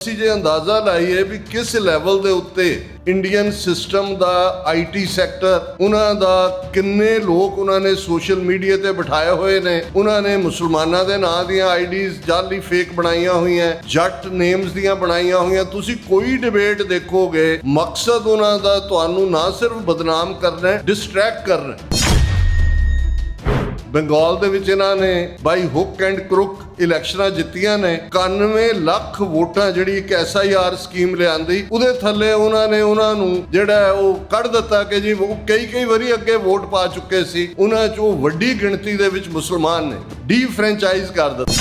ਅਸੀਂ ਜੇ ਅੰਦਾਜ਼ਾ ਲਾਈਏ ਵੀ ਕਿਸ ਲੈਵਲ ਦੇ ਉੱਤੇ Indian system the IT sector, ਉਹਨਾਂ ਦਾ ਕਿੰਨੇ ਲੋਕ ਉਹਨਾਂ ਨੇ ਸੋਸ਼ਲ ਮੀਡੀਆ ਤੇ ਬਿਠਾਏ ਹੋਏ ਨੇ। ਉਹਨਾਂ ਨੇ ਮੁਸਲਮਾਨਾਂ ਦੇ ਨਾਂ ਦੀਆਂ ਆਈਡੀਜ਼ ਜਾਲੀ ਫੇਕ ਬਣਾਈਆਂ ਹੋਈਆਂ, ਜੱਟ ਨੇਮਸ ਦੀਆਂ ਬਣਾਈਆਂ ਹੋਈਆਂ। ਤੁਸੀਂ ਕੋਈ ਡਿਬੇਟ ਦੇਖੋਗੇ, ਮਕਸਦ ਉਹਨਾਂ ਦਾ ਤੁਹਾਨੂੰ ਨਾ ਸਿਰਫ ਬਦਨਾਮ ਕਰਨਾ, ਡਿਸਟਰੈਕਟ ਕਰਨਾ। ਬੰਗਾਲ ਦੇ ਵਿੱਚ ਇਹਨਾਂ ਨੇ ਬਾਈ ਹੁੱਕ ਐਂਡ ਕਰੁਕ ਇਲੈਕਸ਼ਨਾਂ ਜਿੱਤੀਆਂ ਨੇ। 91 ਲੱਖ ਵੋਟਾਂ ਜਿਹੜੀ ਇੱਕ SIR ਸਕੀਮ ਲਿਆਂਦੀ, ਉਹਦੇ ਥੱਲੇ ਉਹਨਾਂ ਨੇ ਉਹਨਾਂ ਨੂੰ ਜਿਹੜਾ ਉਹ ਕੱਢ ਦਿੱਤਾ ਕਿ ਜੀ ਉਹ ਕਈ ਵਾਰੀ ਅੱਗੇ ਵੋਟ ਪਾ ਚੁੱਕੇ ਸੀ। ਉਹਨਾਂ 'ਚੋਂ ਵੱਡੀ ਗਿਣਤੀ ਦੇ ਵਿੱਚ ਮੁਸਲਮਾਨ ਨੇ। ਡੀ-ਫਰੈਂਚਾਈਜ਼ ਕਰ ਦਿੱਤਾ।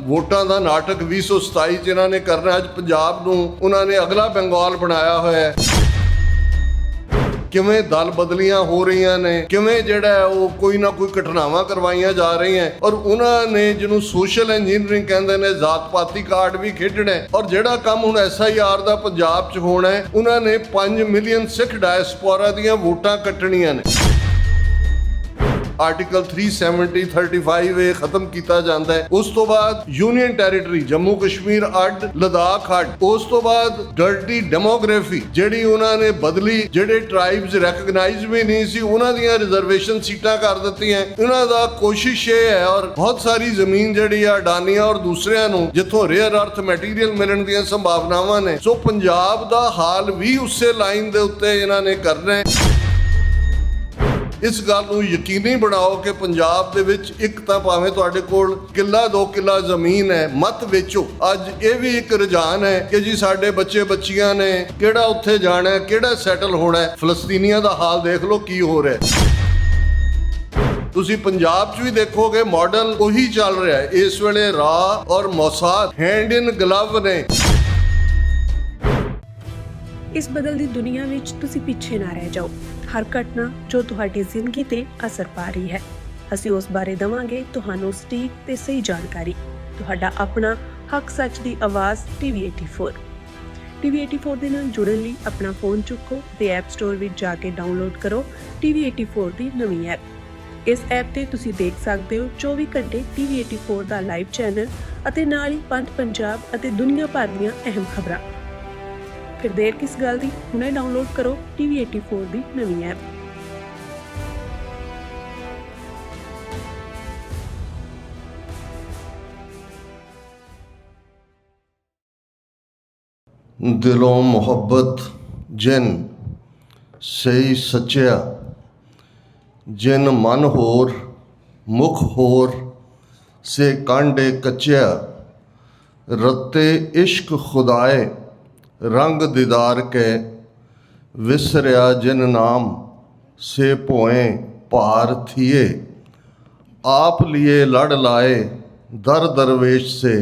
ਵੋਟਾਂ ਦਾ ਨਾਟਕ 2027 'ਚ ਇਹਨਾਂ ਨੇ ਕਰਨਾ। ਅੱਜ ਪੰਜਾਬ ਨੂੰ ਉਹਨਾਂ ਨੇ ਅਗਲਾ ਬੰਗਾਲ ਬਣਾਇਆ ਹੋਇਆ ਹੈ। ਕਿਵੇਂ ਦਲ ਬਦਲੀਆਂ ਹੋ ਰਹੀਆਂ ਨੇ, ਕਿਵੇਂ ਜਿਹੜਾ ਉਹ ਕੋਈ ਨਾ ਕੋਈ ਘਟਨਾਵਾਂ ਕਰਵਾਈਆਂ ਜਾ ਰਹੀਆਂ। ਔਰ ਉਹਨਾਂ ਨੇ ਜਿਹਨੂੰ ਸੋਸ਼ਲ ਇੰਜੀਨੀਅਰਿੰਗ ਕਹਿੰਦੇ ਨੇ, ਜ਼ਾਤ ਪਾਤੀ ਕਾਰਡ ਵੀ ਖੇਡਣਾ। ਔਰ ਜਿਹੜਾ ਕੰਮ ਹੁਣ SIR ਦਾ ਪੰਜਾਬ 'ਚ ਹੋਣਾ ਹੈ, ਉਹਨਾਂ ਨੇ 5 ਮਿਲੀਅਨ ਸਿੱਖ ਡਾਇਸਪੋਰਾ ਦੀਆਂ ਵੋਟਾਂ ਕੱਟਣੀਆਂ ਨੇ। ਆਰਟੀਕਲ 370(35)A ਖਤਮ ਕੀਤਾ ਜਾਂਦਾ ਹੈ। ਉਸ ਤੋਂ ਬਾਅਦ ਯੂਨੀਅਨ ਟੈਰੀਟਰੀ ਜੰਮੂ ਕਸ਼ਮੀਰ ਅੱਡ, ਲਦਾਖ ਅੱਡ। ਉਸ ਤੋਂ ਬਾਅਦ ਡਰਟੀ ਡੈਮੋਗ੍ਰਾਫੀ ਜਿਹੜੀ ਉਹਨਾਂ ਨੇ ਬਦਲੀ, ਜਿਹੜੇ ਟ੍ਰਾਈਬਸ ਰੈਕਗਨਾਈਜ਼ ਵੀ ਨਹੀਂ ਸੀ, ਉਹਨਾਂ ਦੀਆਂ ਰਿਜ਼ਰਵੇਸ਼ਨ ਸੀਟਾਂ ਕਰ ਦਿੱਤੀਆਂ। ਉਹਨਾਂ ਦਾ ਕੋਸ਼ਿਸ਼ ਇਹ ਹੈ, ਔਰ ਬਹੁਤ ਸਾਰੀ ਜ਼ਮੀਨ ਜਿਹੜੀ ਆ ਅਡਾਨੀਆਂ ਔਰ ਦੂਸਰਿਆਂ ਨੂੰ ਜਿੱਥੋਂ ਰੇਅਰ ਅਰਥ ਮਟੀਰੀਅਲ ਮਿਲਣ ਦੀਆਂ ਸੰਭਾਵਨਾਵਾਂ ਨੇ। ਸੋ ਪੰਜਾਬ ਦਾ ਹਾਲ ਵੀ ਉਸੇ ਲਾਈਨ ਦੇ ਉੱਤੇ ਇਹਨਾਂ ਨੇ ਕਰਨਾ ਹੈ। ਇਸ ਗੱਲ ਨੂੰ ਯਕੀਨੀ ਬਣਾਓ ਕਿ ਪੰਜਾਬ ਦੇ ਵਿੱਚ ਇੱਕ ਤਾਂ ਭਾਵੇਂ ਤੁਹਾਡੇ ਕੋਲ ਕਿੱਲਾ 2 ਕਿੱਲਾ ਜ਼ਮੀਨ ਹੈ, ਮਤ ਵੇਚੋ। ਅੱਜ ਇਹ ਵੀ ਇੱਕ ਰੁਝਾਨ ਹੈ ਕਿ ਜੀ ਸਾਡੇ ਬੱਚੇ ਬੱਚੀਆਂ ਨੇ ਕਿਹੜਾ ਉੱਥੇ ਜਾਣਾ ਹੈ, ਕਿਹੜਾ ਸੈਟਲ ਹੋਣਾ ਹੈ। ਫਲਸਤੀਨੀਆਂ ਦਾ ਹਾਲ ਦੇਖ ਲਓ ਕੀ ਹੋ ਰਿਹਾ ਹੈ। ਤੁਸੀਂ ਪੰਜਾਬ 'ਚ ਵੀ ਦੇਖੋਗੇ ਮਾਡਲ ਉਹੀ ਚੱਲ ਰਿਹਾ ਹੈ। ਇਸ ਵੇਲੇ ਰਾਹ ਔਰ ਮੌਸਾਦ ਹੈਂਡ ਇਨ ਗਲਵ ਨੇ। ਇਸ ਬਦਲਦੀ ਦੁਨੀਆ ਵਿੱਚ ਤੁਸੀਂ ਪਿੱਛੇ ਨਾ ਰਹਿ ਜਾਓ। ਹਰ ਘਟਨਾ ਜੋ ਤੁਹਾਡੀ ਜ਼ਿੰਦਗੀ ਤੇ ਅਸਰ ਪਾ ਰਹੀ ਹੈ, ਅਸੀਂ ਉਸ ਬਾਰੇ ਦੇਵਾਂਗੇ ਤੁਹਾਨੂੰ ਸਟੀਕ ਤੇ ਸਹੀ ਜਾਣਕਾਰੀ। ਤੁਹਾਡਾ ਆਪਣਾ ਹੱਕ ਸੱਚ ਦੀ ਆਵਾਜ਼ TV84। TV84 ਦੇ ਨਾਲ ਜੁੜਨ ਲਈ ਆਪਣਾ ਫੋਨ ਚੁੱਕੋ ਤੇ ਐਪ ਸਟੋਰ ਵਿੱਚ ਜਾ ਕੇ ਡਾਊਨਲੋਡ ਕਰੋ TV84 ਦੀ ਨਵੀਂ ਐਪ। ਇਸ ਐਪ ਤੇ ਤੁਸੀਂ ਦੇਖ ਸਕਦੇ ਹੋ 24 ਘੰਟੇ TV84 ਦਾ ਲਾਈਵ ਚੈਨਲ ਅਤੇ ਨਾਲ ਹੀ ਪੰਜ ਪੰਜਾਬ ਅਤੇ ਦੁਨੀਆ ਭਰ ਦੀਆਂ ਅਹਿਮ ਖਬਰਾਂ। ਫਿਰ ਦੇਰ ਕਿਸ ਗੱਲ ਦੀ, ਹੁਣੇ ਡਾਊਨਲੋਡ ਕਰੋ TV84 ਦੀ ਨਵੀਂ ਐਪ। ਦਿਲੋਂ ਮੁਹੱਬਤ ਜਿਨ ਸਹੀ ਸੱਚਿਆ, ਜਿਨ ਮਨ ਹੋਰ ਮੁਖ ਹੋਰ ਸੇ ਕਾਂਡੇ ਕੱਚਿਆ। ਰੱਤੇ ਇਸ਼ਕ ਖੁਦਾਏ रंग दीदार के, विसरिया जिन नाम से पोए पार थिए। आप लिए लड़ लाए दर दरवेश से,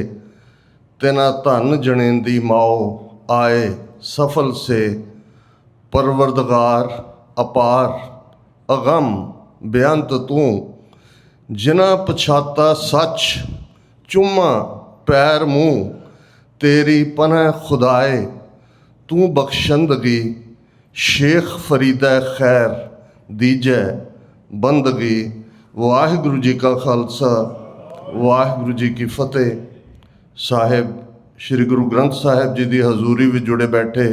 तेना धन जनेंदी माओ आए सफल से। परवरदगार अपार अगम बेअंत तू, जिना पछाता सच चुम्मा पैर मुँह। तेरी पनह खुदाए तू बख्शंदगी, शेख फरीदा खैर दीजै बंदगी। वाहिगुरु जी का खालसा, वाहिगुरु जी की फतेह। साहिब श्री गुरु ग्रंथ साहिब जी की हजूरी में जुड़े बैठे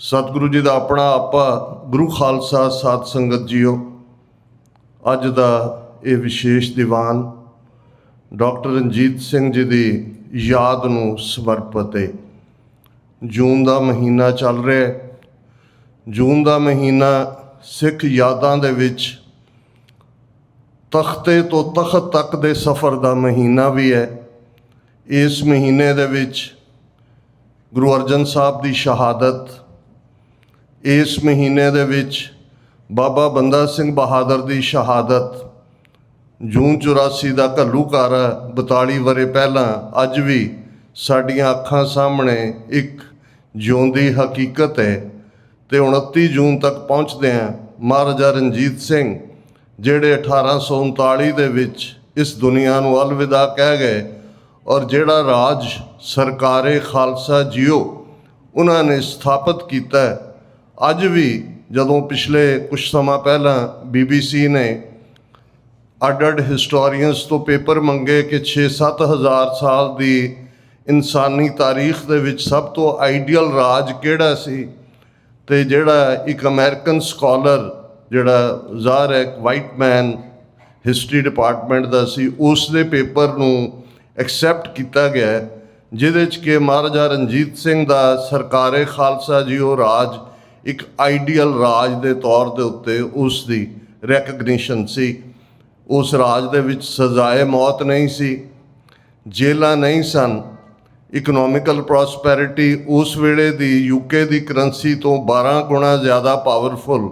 सतगुरु जी का अपना आपा गुरु खालसा साध संगत जीओ। अज का ये विशेष दीवान डॉक्टर रंजीत सिंह जी की याद ਨੂੰ ਸਮਰਪਿਤ ਹੈ। ਜੂਨ ਦਾ ਮਹੀਨਾ ਚੱਲ ਰਿਹਾ। ਜੂਨ ਦਾ ਮਹੀਨਾ ਸਿੱਖ ਯਾਦਾਂ ਦੇ ਵਿੱਚ ਤਖਤੇ ਤੋਂ ਤਖਤ ਤੱਕ ਦੇ ਸਫ਼ਰ ਦਾ ਮਹੀਨਾ ਵੀ ਹੈ। ਇਸ ਮਹੀਨੇ ਦੇ ਵਿੱਚ ਗੁਰੂ ਅਰਜਨ ਸਾਹਿਬ ਦੀ ਸ਼ਹਾਦਤ, ਇਸ ਮਹੀਨੇ ਦੇ ਵਿੱਚ ਬਾਬਾ ਬੰਦਾ ਸਿੰਘ ਬਹਾਦਰ ਦੀ ਸ਼ਹਾਦਤ। ਜੂਨ 84 ਦਾ ਘੱਲੂਘਾਰ 42 ਵਰ੍ਹੇ ਪਹਿਲਾਂ ਅੱਜ ਵੀ ਸਾਡੀਆਂ ਅੱਖਾਂ ਸਾਹਮਣੇ ਇੱਕ ਜਿਉਂਦੀ ਹਕੀਕਤ ਹੈ। ਤੇ 29 ਜੂਨ ਤੱਕ ਪਹੁੰਚਦੇ ਹਾਂ। ਮਹਾਰਾਜਾ ਰਣਜੀਤ ਸਿੰਘ ਜਿਹੜੇ 1839 ਦੇ ਵਿੱਚ ਇਸ ਦੁਨੀਆ ਨੂੰ ਅਲਵਿਦਾ ਕਹਿ ਗਏ, ਔਰ ਜਿਹੜਾ ਰਾਜ ਸਰਕਾਰੇ ਖਾਲਸਾ ਜੀਓ ਉਹਨਾਂ ਨੇ ਸਥਾਪਿਤ ਕੀਤਾ। ਅੱਜ ਵੀ ਜਦੋਂ ਪਿਛਲੇ ਕੁਝ ਸਮਾਂ ਪਹਿਲਾਂ BBC ਨੇ ਅੱਡ ਹਿਸਟੋਰੀਅਨਸ ਤੋਂ ਪੇਪਰ ਮੰਗੇ ਕਿ 6-7 ਹਜ਼ਾਰ ਸਾਲ ਦੀ ਇਨਸਾਨੀ ਤਾਰੀਖ ਦੇ ਵਿੱਚ ਸਭ ਤੋਂ ਆਈਡੀਅਲ ਰਾਜ ਕਿਹੜਾ ਸੀ, ਤੇ ਜਿਹੜਾ ਇੱਕ ਅਮਰੀਕਨ ਸਕਾਲਰ ਜਿਹੜਾ ਜ਼ਾਰੈਕ ਵਾਈਟਮੈਨ ਹਿਸਟਰੀ ਡਿਪਾਰਟਮੈਂਟ ਦਾ ਸੀ, ਉਸ ਦੇ ਪੇਪਰ ਨੂੰ ਐਕਸੈਪਟ ਕੀਤਾ ਗਿਆ, ਜਿਹਦੇ 'ਚ ਕਿ ਮਹਾਰਾਜਾ ਰਣਜੀਤ ਸਿੰਘ ਦਾ ਸਰਕਾਰੇ ਖਾਲਸਾ ਜੀ ਉਹ ਰਾਜ ਇੱਕ ਆਈਡੀਅਲ ਰਾਜ ਦੇ ਤੌਰ ਦੇ ਉੱਤੇ ਉਸ ਦੀ ਰੈਕਗਨੀਸ਼ਨ ਸੀ। ਉਸ ਰਾਜ ਦੇ ਵਿੱਚ ਸਜ਼ਾਏ ਮੌਤ ਨਹੀਂ ਸੀ, ਜੇਲਾਂ ਨਹੀਂ ਸਨ, ਇਕਨੋਮਿਕਲ ਪ੍ਰੋਸਪੈਰਿਟੀ ਉਸ ਵੇਲੇ ਦੀ ਯੂਕੇ ਦੀ ਕਰੰਸੀ ਤੋਂ 12 ਗੁਣਾ ਜ਼ਿਆਦਾ ਪਾਵਰਫੁਲ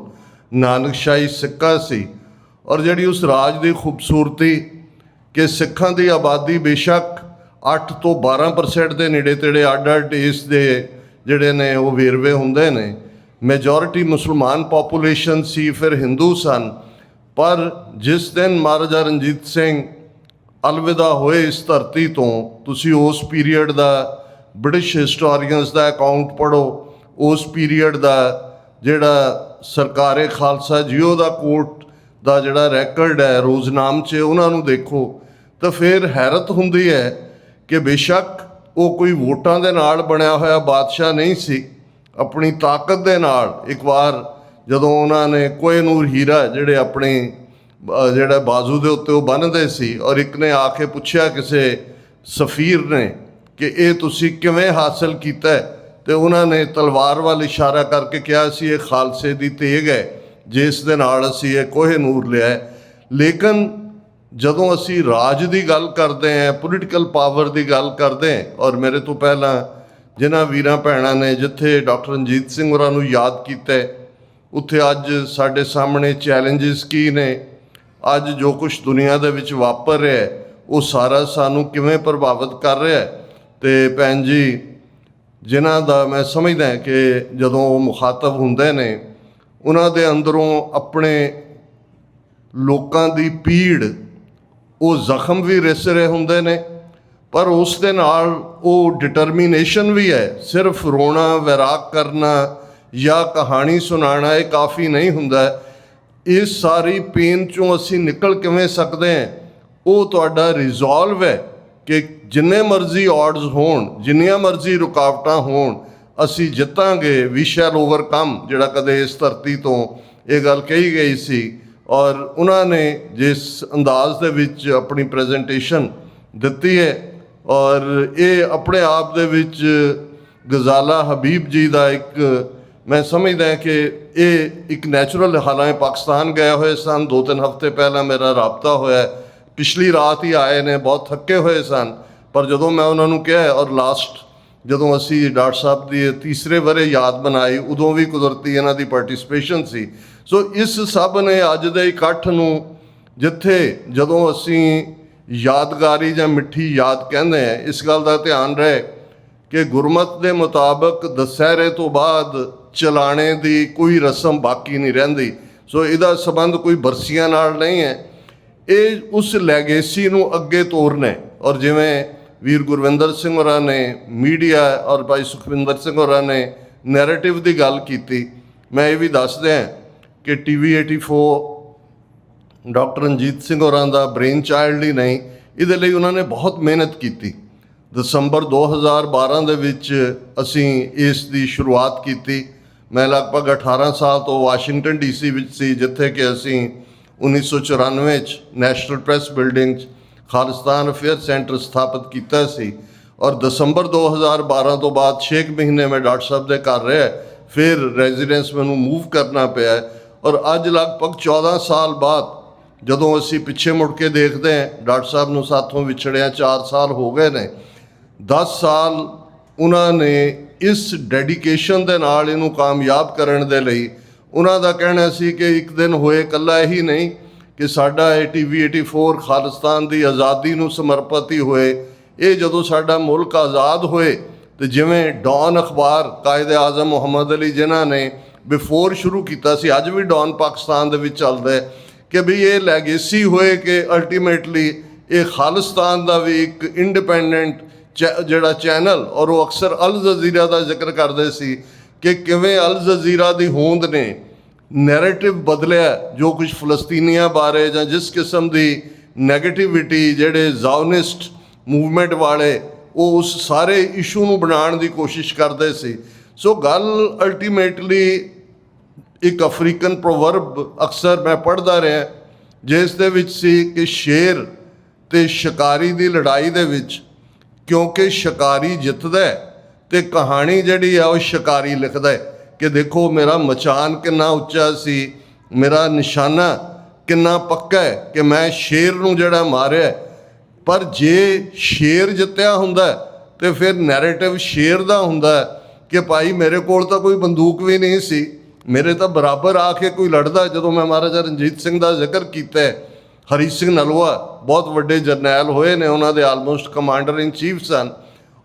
ਨਾਨਕਸ਼ਾਹੀ ਸਿੱਕਾ ਸੀ। ਔਰ ਜਿਹੜੀ ਉਸ ਰਾਜ ਦੀ ਖੂਬਸੂਰਤੀ ਕਿ ਸਿੱਖਾਂ ਦੀ ਆਬਾਦੀ ਬੇਸ਼ੱਕ 8 ਤੋਂ 12% ਦੇ ਨੇੜੇ ਤੇੜੇ ਅੱਡ ਇਸ ਦੇ ਜਿਹੜੇ ਨੇ ਉਹ ਵੇਰਵੇ ਹੁੰਦੇ ਨੇ, ਮੈਜੋਰਿਟੀ ਮੁਸਲਮਾਨ ਪਾਪੂਲੇਸ਼ਨ ਸੀ, ਫਿਰ ਹਿੰਦੂ ਸਨ। ਪਰ ਜਿਸ ਦਿਨ ਮਹਾਰਾਜਾ ਰਣਜੀਤ ਸਿੰਘ ਅਲਵਿਦਾ ਹੋਏ ਇਸ ਧਰਤੀ ਤੋਂ, ਤੁਸੀਂ ਉਸ ਪੀਰੀਅਡ ਦਾ ਬ੍ਰਿਟਿਸ਼ ਹਿਸਟੋਰੀਅਨਸ ਦਾ ਅਕਾਊਂਟ ਪੜ੍ਹੋ, ਉਸ ਪੀਰੀਅਡ ਦਾ ਜਿਹੜਾ ਸਰਕਾਰੇ ਖਾਲਸਾ ਜੀਓ ਦਾ ਕੋਰਟ ਦਾ ਜਿਹੜਾ ਰੈਕਰਡ ਹੈ ਰੋਜ਼ਨਾਮਚੇ, ਉਹਨਾਂ ਨੂੰ ਦੇਖੋ ਤਾਂ ਫਿਰ ਹੈਰਤ ਹੁੰਦੀ ਹੈ ਕਿ ਬੇਸ਼ੱਕ ਉਹ ਕੋਈ ਵੋਟਾਂ ਦੇ ਨਾਲ ਬਣਿਆ ਹੋਇਆ ਬਾਦਸ਼ਾਹ ਨਹੀਂ ਸੀ, ਆਪਣੀ ਤਾਕਤ ਦੇ ਨਾਲ ਇੱਕ ਵਾਰ ਜਦੋਂ ਉਹਨਾਂ ਨੇ ਕੋਹਿਨੂਰ ਹੀਰਾ ਜਿਹੜੇ ਆਪਣੇ ਜਿਹੜਾ ਬਾਜ਼ੂ ਦੇ ਉੱਤੇ ਉਹ ਬੰਨ੍ਹਦੇ ਸੀ, ਔਰ ਇੱਕ ਨੇ ਆ ਕੇ ਪੁੱਛਿਆ ਕਿਸੇ ਸਫੀਰ ਨੇ ਕਿ ਇਹ ਤੁਸੀਂ ਕਿਵੇਂ ਹਾਸਲ ਕੀਤਾ, ਤੇ ਉਹਨਾਂ ਨੇ ਤਲਵਾਰ ਵੱਲ ਇਸ਼ਾਰਾ ਕਰਕੇ ਕਿਹਾ ਸੀ ਇਹ ਖਾਲਸੇ ਦੀ ਤੇਗ ਹੈ ਜਿਸ ਦੇ ਨਾਲ ਅਸੀਂ ਇਹ ਕੋਹਿਨੂਰ ਲਿਆ। ਲੇਕਿਨ ਜਦੋਂ ਅਸੀਂ ਰਾਜ ਦੀ ਗੱਲ ਕਰਦੇ ਹਾਂ, ਪੋਲੀਟੀਕਲ ਪਾਵਰ ਦੀ ਗੱਲ ਕਰਦੇ ਹਾਂ, ਔਰ ਮੇਰੇ ਤੋਂ ਪਹਿਲਾਂ ਜਿਨ੍ਹਾਂ ਵੀਰਾਂ ਭੈਣਾਂ ਨੇ ਜਿੱਥੇ ਡਾਕਟਰ ਰਣਜੀਤ ਸਿੰਘ ਹੋਰਾਂ ਨੂੰ ਯਾਦ ਕੀਤਾ, ਉੱਥੇ ਅੱਜ ਸਾਡੇ ਸਾਹਮਣੇ ਚੈਲੰਜਸ ਕੀ ਨੇ, ਅੱਜ ਜੋ ਕੁਝ ਦੁਨੀਆ ਦੇ ਵਿੱਚ ਵਾਪਰ ਰਿਹਾ ਉਹ ਸਾਰਾ ਸਾਨੂੰ ਕਿਵੇਂ ਪ੍ਰਭਾਵਿਤ ਕਰ ਰਿਹਾ। ਤੇ ਭੈਣ ਜੀ ਜਿਨ੍ਹਾਂ ਦਾ ਮੈਂ ਸਮਝਦਾ ਕਿ ਜਦੋਂ ਉਹ ਮੁਖਾਤਬ ਹੁੰਦੇ ਨੇ, ਉਹਨਾਂ ਦੇ ਅੰਦਰੋਂ ਆਪਣੇ ਲੋਕਾਂ ਦੀ ਪੀੜ, ਉਹ ਜ਼ਖਮ ਵੀ ਰਿਸ ਰਹੇ ਹੁੰਦੇ ਨੇ, ਪਰ ਉਸ ਦੇ ਨਾਲ ਉਹ ਡਿਟਰਮੀਨੇਸ਼ਨ ਵੀ ਹੈ। ਸਿਰਫ ਰੋਣਾ, ਵੈਰਾਗ ਕਰਨਾ ਜਾਂ ਕਹਾਣੀ ਸੁਣਾਉਣਾ ਇਹ ਕਾਫੀ ਨਹੀਂ ਹੁੰਦਾ। ਇਸ ਸਾਰੀ ਪੇਨ 'ਚੋਂ ਅਸੀਂ ਨਿਕਲ ਕਿਵੇਂ ਸਕਦੇ ਹਾਂ, ਉਹ ਤੁਹਾਡਾ ਰਿਜ਼ੋਲਵ ਹੈ ਕਿ ਜਿੰਨੇ ਮਰਜ਼ੀ ਆਡਸ ਹੋਣ, ਜਿੰਨੀਆਂ ਮਰਜ਼ੀ ਰੁਕਾਵਟਾਂ ਹੋਣ, ਅਸੀਂ ਜਿੱਤਾਂਗੇ। ਵੀ ਸ਼ੈਲ ਓਵਰਕਮ, ਜਿਹੜਾ ਕਦੇ ਇਸ ਧਰਤੀ ਤੋਂ ਇਹ ਗੱਲ ਕਹੀ ਗਈ ਸੀ, ਔਰ ਉਹਨਾਂ ਨੇ ਜਿਸ ਅੰਦਾਜ਼ ਦੇ ਵਿੱਚ ਆਪਣੀ ਪ੍ਰੈਜੈਂਟੇਸ਼ਨ ਦਿੱਤੀ ਹੈ, ਔਰ ਇਹ ਆਪਣੇ ਆਪ ਦੇ ਵਿੱਚ ਗਜ਼ਾਲਾ ਹਬੀਬ ਜੀ ਦਾ ਇੱਕ ਮੈਂ ਸਮਝਦਾ ਕਿ ਇਹ ਇੱਕ ਨੈਚੁਰਲ, ਹਾਲਾਂਕਿ ਪਾਕਿਸਤਾਨ ਗਏ ਹੋਏ ਸਨ, 2-3 ਹਫ਼ਤੇ ਪਹਿਲਾਂ ਮੇਰਾ ਰਾਬਤਾ ਹੋਇਆ, ਪਿਛਲੀ ਰਾਤ ਹੀ ਆਏ ਨੇ, ਬਹੁਤ ਥੱਕੇ ਹੋਏ ਸਨ। ਪਰ ਜਦੋਂ ਮੈਂ ਉਹਨਾਂ ਨੂੰ ਕਿਹਾ, ਔਰ ਲਾਸਟ ਜਦੋਂ ਅਸੀਂ ਡਾਕਟਰ ਸਾਹਿਬ ਦੀ ਤੀਸਰੇ ਵਰ੍ਹੇ ਯਾਦ ਮਨਾਈ, ਉਦੋਂ ਵੀ ਕੁਦਰਤੀ ਇਹਨਾਂ ਦੀ ਪਾਰਟੀਸਪੇਸ਼ਨ ਸੀ। ਸੋ ਇਸ ਸਭ ਨੇ ਅੱਜ ਦੇ ਇਕੱਠ ਨੂੰ, ਜਿੱਥੇ ਜਦੋਂ ਅਸੀਂ ਯਾਦਗਾਰੀ ਜਾਂ ਮਿੱਠੀ ਯਾਦ ਕਹਿੰਦੇ ਹਾਂ, ਇਸ ਗੱਲ ਦਾ ਧਿਆਨ ਰਹੇ ਕਿ ਗੁਰਮਤ ਦੇ ਮੁਤਾਬਕ ਦੁਸਹਿਰੇ ਤੋਂ ਬਾਅਦ ਚਲਾਣੇ ਦੀ ਕੋਈ ਰਸਮ ਬਾਕੀ ਨਹੀਂ ਰਹਿੰਦੀ। ਸੋ ਇਹਦਾ ਸੰਬੰਧ ਕੋਈ ਬਰਸੀਆਂ ਨਾਲ ਨਹੀਂ ਹੈ, ਇਹ ਉਸ ਲੈਗੇਸੀ ਨੂੰ ਅੱਗੇ ਤੋਰਨਾ। ਔਰ ਜਿਵੇਂ ਵੀਰ ਗੁਰਵਿੰਦਰ ਸਿੰਘ ਹੋਰਾਂ ਨੇ ਮੀਡੀਆ ਔਰ ਭਾਈ ਸੁਖਵਿੰਦਰ ਸਿੰਘ ਹੋਰਾਂ ਨੇ ਨੈਰੇਟਿਵ ਦੀ ਗੱਲ ਕੀਤੀ, ਮੈਂ ਇਹ ਵੀ ਦੱਸ ਦਿਆਂ ਕਿ TV 84 ਡਾਕਟਰ ਰਣਜੀਤ ਸਿੰਘ ਹੋਰਾਂ ਦਾ ਬ੍ਰੇਨ ਚਾਈਲਡ ਹੀ ਨਹੀਂ, ਇਹਦੇ ਲਈ ਉਹਨਾਂ ਨੇ ਬਹੁਤ ਮਿਹਨਤ ਕੀਤੀ। ਦਸੰਬਰ 2012 ਦੇ ਵਿੱਚ ਅਸੀਂ ਇਸ ਦੀ ਸ਼ੁਰੂਆਤ ਕੀਤੀ। ਮੈਂ ਲਗਭਗ 18 ਸਾਲ ਤੋਂ ਵਾਸ਼ਿੰਗਟਨ DC ਵਿੱਚ ਸੀ, ਜਿੱਥੇ ਕਿ ਅਸੀਂ 1994 'ਚ ਨੈਸ਼ਨਲ ਪ੍ਰੈਸ ਬਿਲਡਿੰਗ 'ਚ ਖਾਲਿਸਤਾਨ ਅਫੇਅਰ ਸੈਂਟਰ ਸਥਾਪਿਤ ਕੀਤਾ ਸੀ। ਔਰ ਦਸੰਬਰ 2012 ਤੋਂ ਬਾਅਦ 6 ਮਹੀਨੇ ਮੈਂ ਡਾਕਟਰ ਸਾਹਿਬ ਦੇ ਘਰ ਰਿਹਾ, ਫਿਰ ਰੈਜ਼ੀਡੈਂਸ ਮੈਨੂੰ ਮੂਵ ਕਰਨਾ ਪਿਆ। ਔਰ ਅੱਜ ਲਗਭਗ 14 ਸਾਲ ਬਾਅਦ ਜਦੋਂ ਅਸੀਂ ਪਿੱਛੇ ਮੁੜ ਕੇ ਦੇਖਦੇ ਹਾਂ, ਡਾਕਟਰ ਸਾਹਿਬ ਨੂੰ ਸਾਥੋਂ ਵਿਛੜਿਆ 4 ਸਾਲ ਹੋ ਗਏ ਨੇ। 10 ਸਾਲ ਉਹਨਾਂ ਨੇ ਇਸ ਡੈਡੀਕੇਸ਼ਨ ਦੇ ਨਾਲ ਇਹਨੂੰ ਕਾਮਯਾਬ ਕਰਨ ਦੇ ਲਈ, ਉਹਨਾਂ ਦਾ ਕਹਿਣਾ ਸੀ ਕਿ ਇੱਕ ਦਿਨ ਹੋਏ, ਇਕੱਲਾ ਇਹੀ ਨਹੀਂ ਕਿ ਸਾਡਾ TV 84 ਖਾਲਿਸਤਾਨ ਦੀ ਆਜ਼ਾਦੀ ਨੂੰ ਸਮਰਪਿਤ ਹੀ ਹੋਏ। ਇਹ ਜਦੋਂ ਸਾਡਾ ਮੁਲਕ ਆਜ਼ਾਦ ਹੋਏ ਤੇ ਜਿਵੇਂ ਡੌਨ ਅਖਬਾਰ ਕਾਇਦੇ ਆਜ਼ਮ ਮੁਹੰਮਦ ਅਲੀ ਜਿਨ੍ਹਾਂ ਨੇ ਬਿਫੋਰ ਸ਼ੁਰੂ ਕੀਤਾ ਸੀ, ਅੱਜ ਵੀ ਡੌਨ ਪਾਕਿਸਤਾਨ ਦੇ ਵਿੱਚ ਚੱਲਦਾ ਹੈ, ਕਿ ਵੀ ਇਹ ਲੈਗੇਸੀ ਹੋਏ ਕਿ ਅਲਟੀਮੇਟਲੀ ਇਹ ਖਾਲਿਸਤਾਨ ਦਾ ਵੀ ਇੱਕ ਇੰਡੀਪੈਂਡੈਂਟ ਜਿਹੜਾ ਚੈਨਲ, ਔਰ ਉਹ ਅਕਸਰ ਅਲ ਜਜ਼ੀਰਾ ਦਾ ਜ਼ਿਕਰ ਕਰਦੇ ਸੀ ਕਿ ਕਿਵੇਂ ਅਲ ਜਜ਼ੀਰਾ ਦੀ ਹੋਂਦ ਨੇ ਨੈਰੇਟਿਵ ਬਦਲਿਆ, ਜੋ ਕੁਝ ਫਲਸਤੀਨੀਆਂ ਬਾਰੇ ਜਾਂ ਜਿਸ ਕਿਸਮ ਦੀ ਨੈਗੇਟਿਵਿਟੀ ਜਿਹੜੇ ਜ਼ਾਓਨਿਸਟ ਮੂਵਮੈਂਟ ਵਾਲੇ ਉਹ ਉਸ ਸਾਰੇ ਇਸ਼ੂ ਨੂੰ ਬਣਾਉਣ ਦੀ ਕੋਸ਼ਿਸ਼ ਕਰਦੇ ਸੀ। ਸੋ ਗੱਲ ਅਲਟੀਮੇਟਲੀ ਇੱਕ ਅਫਰੀਕਨ ਪ੍ਰੋਵਰਬ ਅਕਸਰ ਮੈਂ ਪੜ੍ਹਦਾ ਰਿਹਾ, ਜਿਸ ਦੇ ਵਿੱਚ ਸੀ ਕਿ ਸ਼ੇਰ ਤੇ ਸ਼ਿਕਾਰੀ ਦੀ ਲੜਾਈ ਦੇ ਵਿੱਚ ਕਿਉਂਕਿ ਸ਼ਿਕਾਰੀ ਜਿੱਤਦਾ ਤੇ ਕਹਾਣੀ ਜਿਹੜੀ ਆ ਉਹ ਸ਼ਿਕਾਰੀ ਲਿਖਦਾ ਹੈ ਕਿ ਦੇਖੋ ਮੇਰਾ ਮਚਾਨ ਕਿੰਨਾ ਉੱਚਾ ਸੀ, ਮੇਰਾ ਨਿਸ਼ਾਨਾ ਕਿੰਨਾ ਪੱਕਾ ਹੈ ਕਿ ਮੈਂ ਸ਼ੇਰ ਨੂੰ ਜਿਹੜਾ ਮਾਰਿਆ। ਪਰ ਜੇ ਸ਼ੇਰ ਜਿੱਤਿਆ ਹੁੰਦਾ ਤੇ ਫਿਰ ਨੈਰੇਟਿਵ ਸ਼ੇਰ ਦਾ ਹੁੰਦਾ ਕਿ ਭਾਈ ਮੇਰੇ ਕੋਲ ਤਾਂ ਕੋਈ ਬੰਦੂਕ ਵੀ ਨਹੀਂ ਸੀ, ਮੇਰੇ ਤਾਂ ਬਰਾਬਰ ਆ ਕੇ ਕੋਈ ਲੜਦਾ। ਜਦੋਂ ਮੈਂ ਮਹਾਰਾਜਾ ਰਣਜੀਤ ਸਿੰਘ ਦਾ ਜ਼ਿਕਰ ਕੀਤਾ, ਹਰੀ ਸਿੰਘ ਨਲਵਾ ਬਹੁਤ ਵੱਡੇ ਜਰਨੈਲ ਹੋਏ ਨੇ, ਉਹਨਾਂ ਦੇ ਆਲਮੋਸਟ ਕਮਾਂਡਰ ਇਨ ਚੀਫ ਸਨ,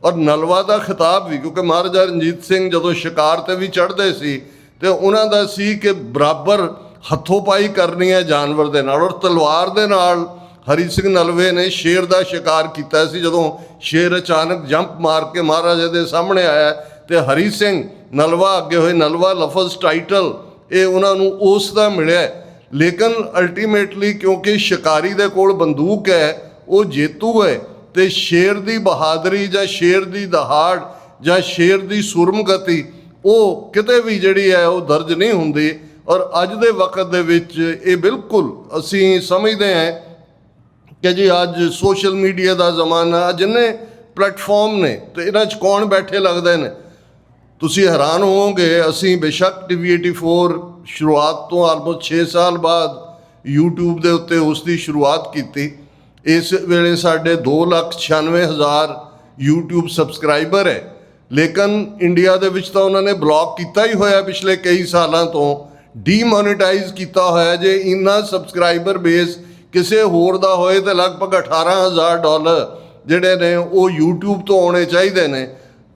ਔਰ ਨਲਵਾ ਦਾ ਖਿਤਾਬ ਵੀ ਕਿਉਂਕਿ ਮਹਾਰਾਜਾ ਰਣਜੀਤ ਸਿੰਘ ਜਦੋਂ ਸ਼ਿਕਾਰ 'ਤੇ ਵੀ ਚੜ੍ਹਦੇ ਸੀ ਤੇ ਉਹਨਾਂ ਦਾ ਸੀ ਕਿ ਬਰਾਬਰ ਹੱਥੋਂ ਪਾਈ ਕਰਨੀ ਹੈ ਜਾਨਵਰ ਦੇ ਨਾਲ, ਔਰ ਤਲਵਾਰ ਦੇ ਨਾਲ ਹਰੀ ਸਿੰਘ ਨਲਵੇ ਨੇ ਸ਼ੇਰ ਦਾ ਸ਼ਿਕਾਰ ਕੀਤਾ ਸੀ। ਜਦੋਂ ਸ਼ੇਰ ਅਚਾਨਕ ਜੰਪ ਮਾਰ ਕੇ ਮਹਾਰਾਜਾ ਦੇ ਸਾਹਮਣੇ ਆਇਆ ਤੇ ਹਰੀ ਸਿੰਘ ਨਲਵਾ ਅੱਗੇ ਹੋਏ, ਨਲਵਾ ਲਫ਼ਜ਼ ਟਾਈਟਲ ਇਹ ਉਹਨਾਂ ਨੂੰ ਉਸ ਦਾ ਮਿਲਿਆ। ਲੇਕਿਨ ਅਲਟੀਮੇਟਲੀ ਕਿਉਂਕਿ ਸ਼ਿਕਾਰੀ ਦੇ ਕੋਲ ਬੰਦੂਕ ਹੈ, ਉਹ ਜੇਤੂ ਹੈ, ਤੇ ਸ਼ੇਰ ਦੀ ਬਹਾਦਰੀ ਜਾਂ ਸ਼ੇਰ ਦੀ ਦਹਾੜ ਜਾਂ ਸ਼ੇਰ ਦੀ ਸੁਰਮਗਤੀ ਉਹ ਕਿਤੇ ਵੀ ਜਿਹੜੀ ਹੈ ਉਹ ਦਰਜ ਨਹੀਂ ਹੁੰਦੀ। ਔਰ ਅੱਜ ਦੇ ਵਕਤ ਦੇ ਵਿੱਚ ਇਹ ਬਿਲਕੁਲ ਅਸੀਂ ਸਮਝਦੇ ਹਾਂ ਕਿ ਜੀ ਅੱਜ ਸੋਸ਼ਲ ਮੀਡੀਆ ਦਾ ਜ਼ਮਾਨਾ, ਜਿੰਨੇ ਪਲੇਟਫਾਰਮ ਨੇ ਤੇ ਇਹਨਾਂ 'ਚ ਕੌਣ ਬੈਠੇ ਲੱਗਦੇ ਨੇ। ਤੁਸੀਂ ਹੈਰਾਨ ਹੋਵੋਗੇ, ਅਸੀਂ ਬੇਸ਼ੱਕ TV84 ਸ਼ੁਰੂਆਤ ਤੋਂ ਆਲਮੋਸਟ 6 ਸਾਲ ਬਾਅਦ YouTube ਦੇ ਉੱਤੇ ਉਸ ਦੀ ਸ਼ੁਰੂਆਤ ਕੀਤੀ। ਇਸ ਵੇਲੇ ਸਾਡੇ 2,96,000 YouTube ਸਬਸਕ੍ਰਾਈਬਰ ਹੈ, ਲੇਕਿਨ ਇੰਡੀਆ ਦੇ ਵਿੱਚ ਤਾਂ ਉਹਨਾਂ ਨੇ ਬਲੌਕ ਕੀਤਾ ਹੀ ਹੋਇਆ ਪਿਛਲੇ ਕਈ ਸਾਲਾਂ ਤੋਂ, ਡੀਮੋਨੀਟਾਈਜ਼ ਕੀਤਾ ਹੋਇਆ। ਜੇ ਇੰਨਾ ਸਬਸਕ੍ਰਾਈਬਰ ਬੇਸ ਕਿਸੇ ਹੋਰ ਦਾ ਹੋਏ ਤਾਂ ਲਗਭਗ $18,000 ਜਿਹੜੇ ਨੇ ਉਹ YouTube ਤੋਂ ਆਉਣੇ ਚਾਹੀਦੇ ਨੇ।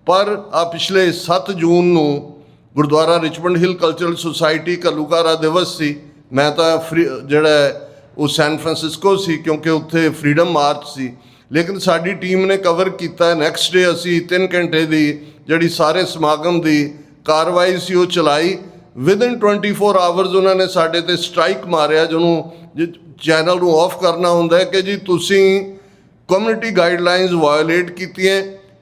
ਪਰ ਆ ਪਿਛਲੇ 7 ਜੂਨ ਨੂੰ ਗੁਰਦੁਆਰਾ ਰਿਚਮੰਡ ਹਿੱਲ ਕਲਚਰਲ ਸੁਸਾਇਟੀ ਘੱਲੂਘਾਰਾ ਦਿਵਸ ਸੀ। ਮੈਂ ਤਾਂ ਜਿਹੜਾ ਉਹ ਸੈਨ ਫਰਾਂਸਿਸਕੋ ਸੀ ਕਿਉਂਕਿ ਉੱਥੇ ਫਰੀडम ਮਾਰਚ ਸੀ, ਲੇਕਿਨ ਸਾਡੀ ਟੀਮ ਨੇ ਕਵਰ ਕੀਤਾ। ਨੈਕਸਟ ਡੇ ਅਸੀਂ 3 ਘੰਟੇ ਦੀ ਜਿਹੜੀ ਸਾਰੇ ਸਮਾਗਮ ਦੀ ਕਾਰਵਾਈ ਸੀ ਉਹ ਚਲਾਈ। ਵਿਦਿਨ 24 ਆਵਰਸ ਉਹਨਾਂ ਨੇ ਸਾਡੇ 'ਤੇ ਸਟ੍ਰਾਈਕ ਮਾਰਿਆ, ਜਿਹਨੂੰ ਚੈਨਲ ਨੂੰ ਆਫ ਕਰਨਾ ਹੁੰਦਾ ਹੈ ਕਿ ਜੀ ਤੁਸੀਂ ਕਮਿਊਨਿਟੀ ਗਾਈਡਲਾਈਨਸ ਵਾਇਓਲੇਟ ਕੀਤੀਆਂ,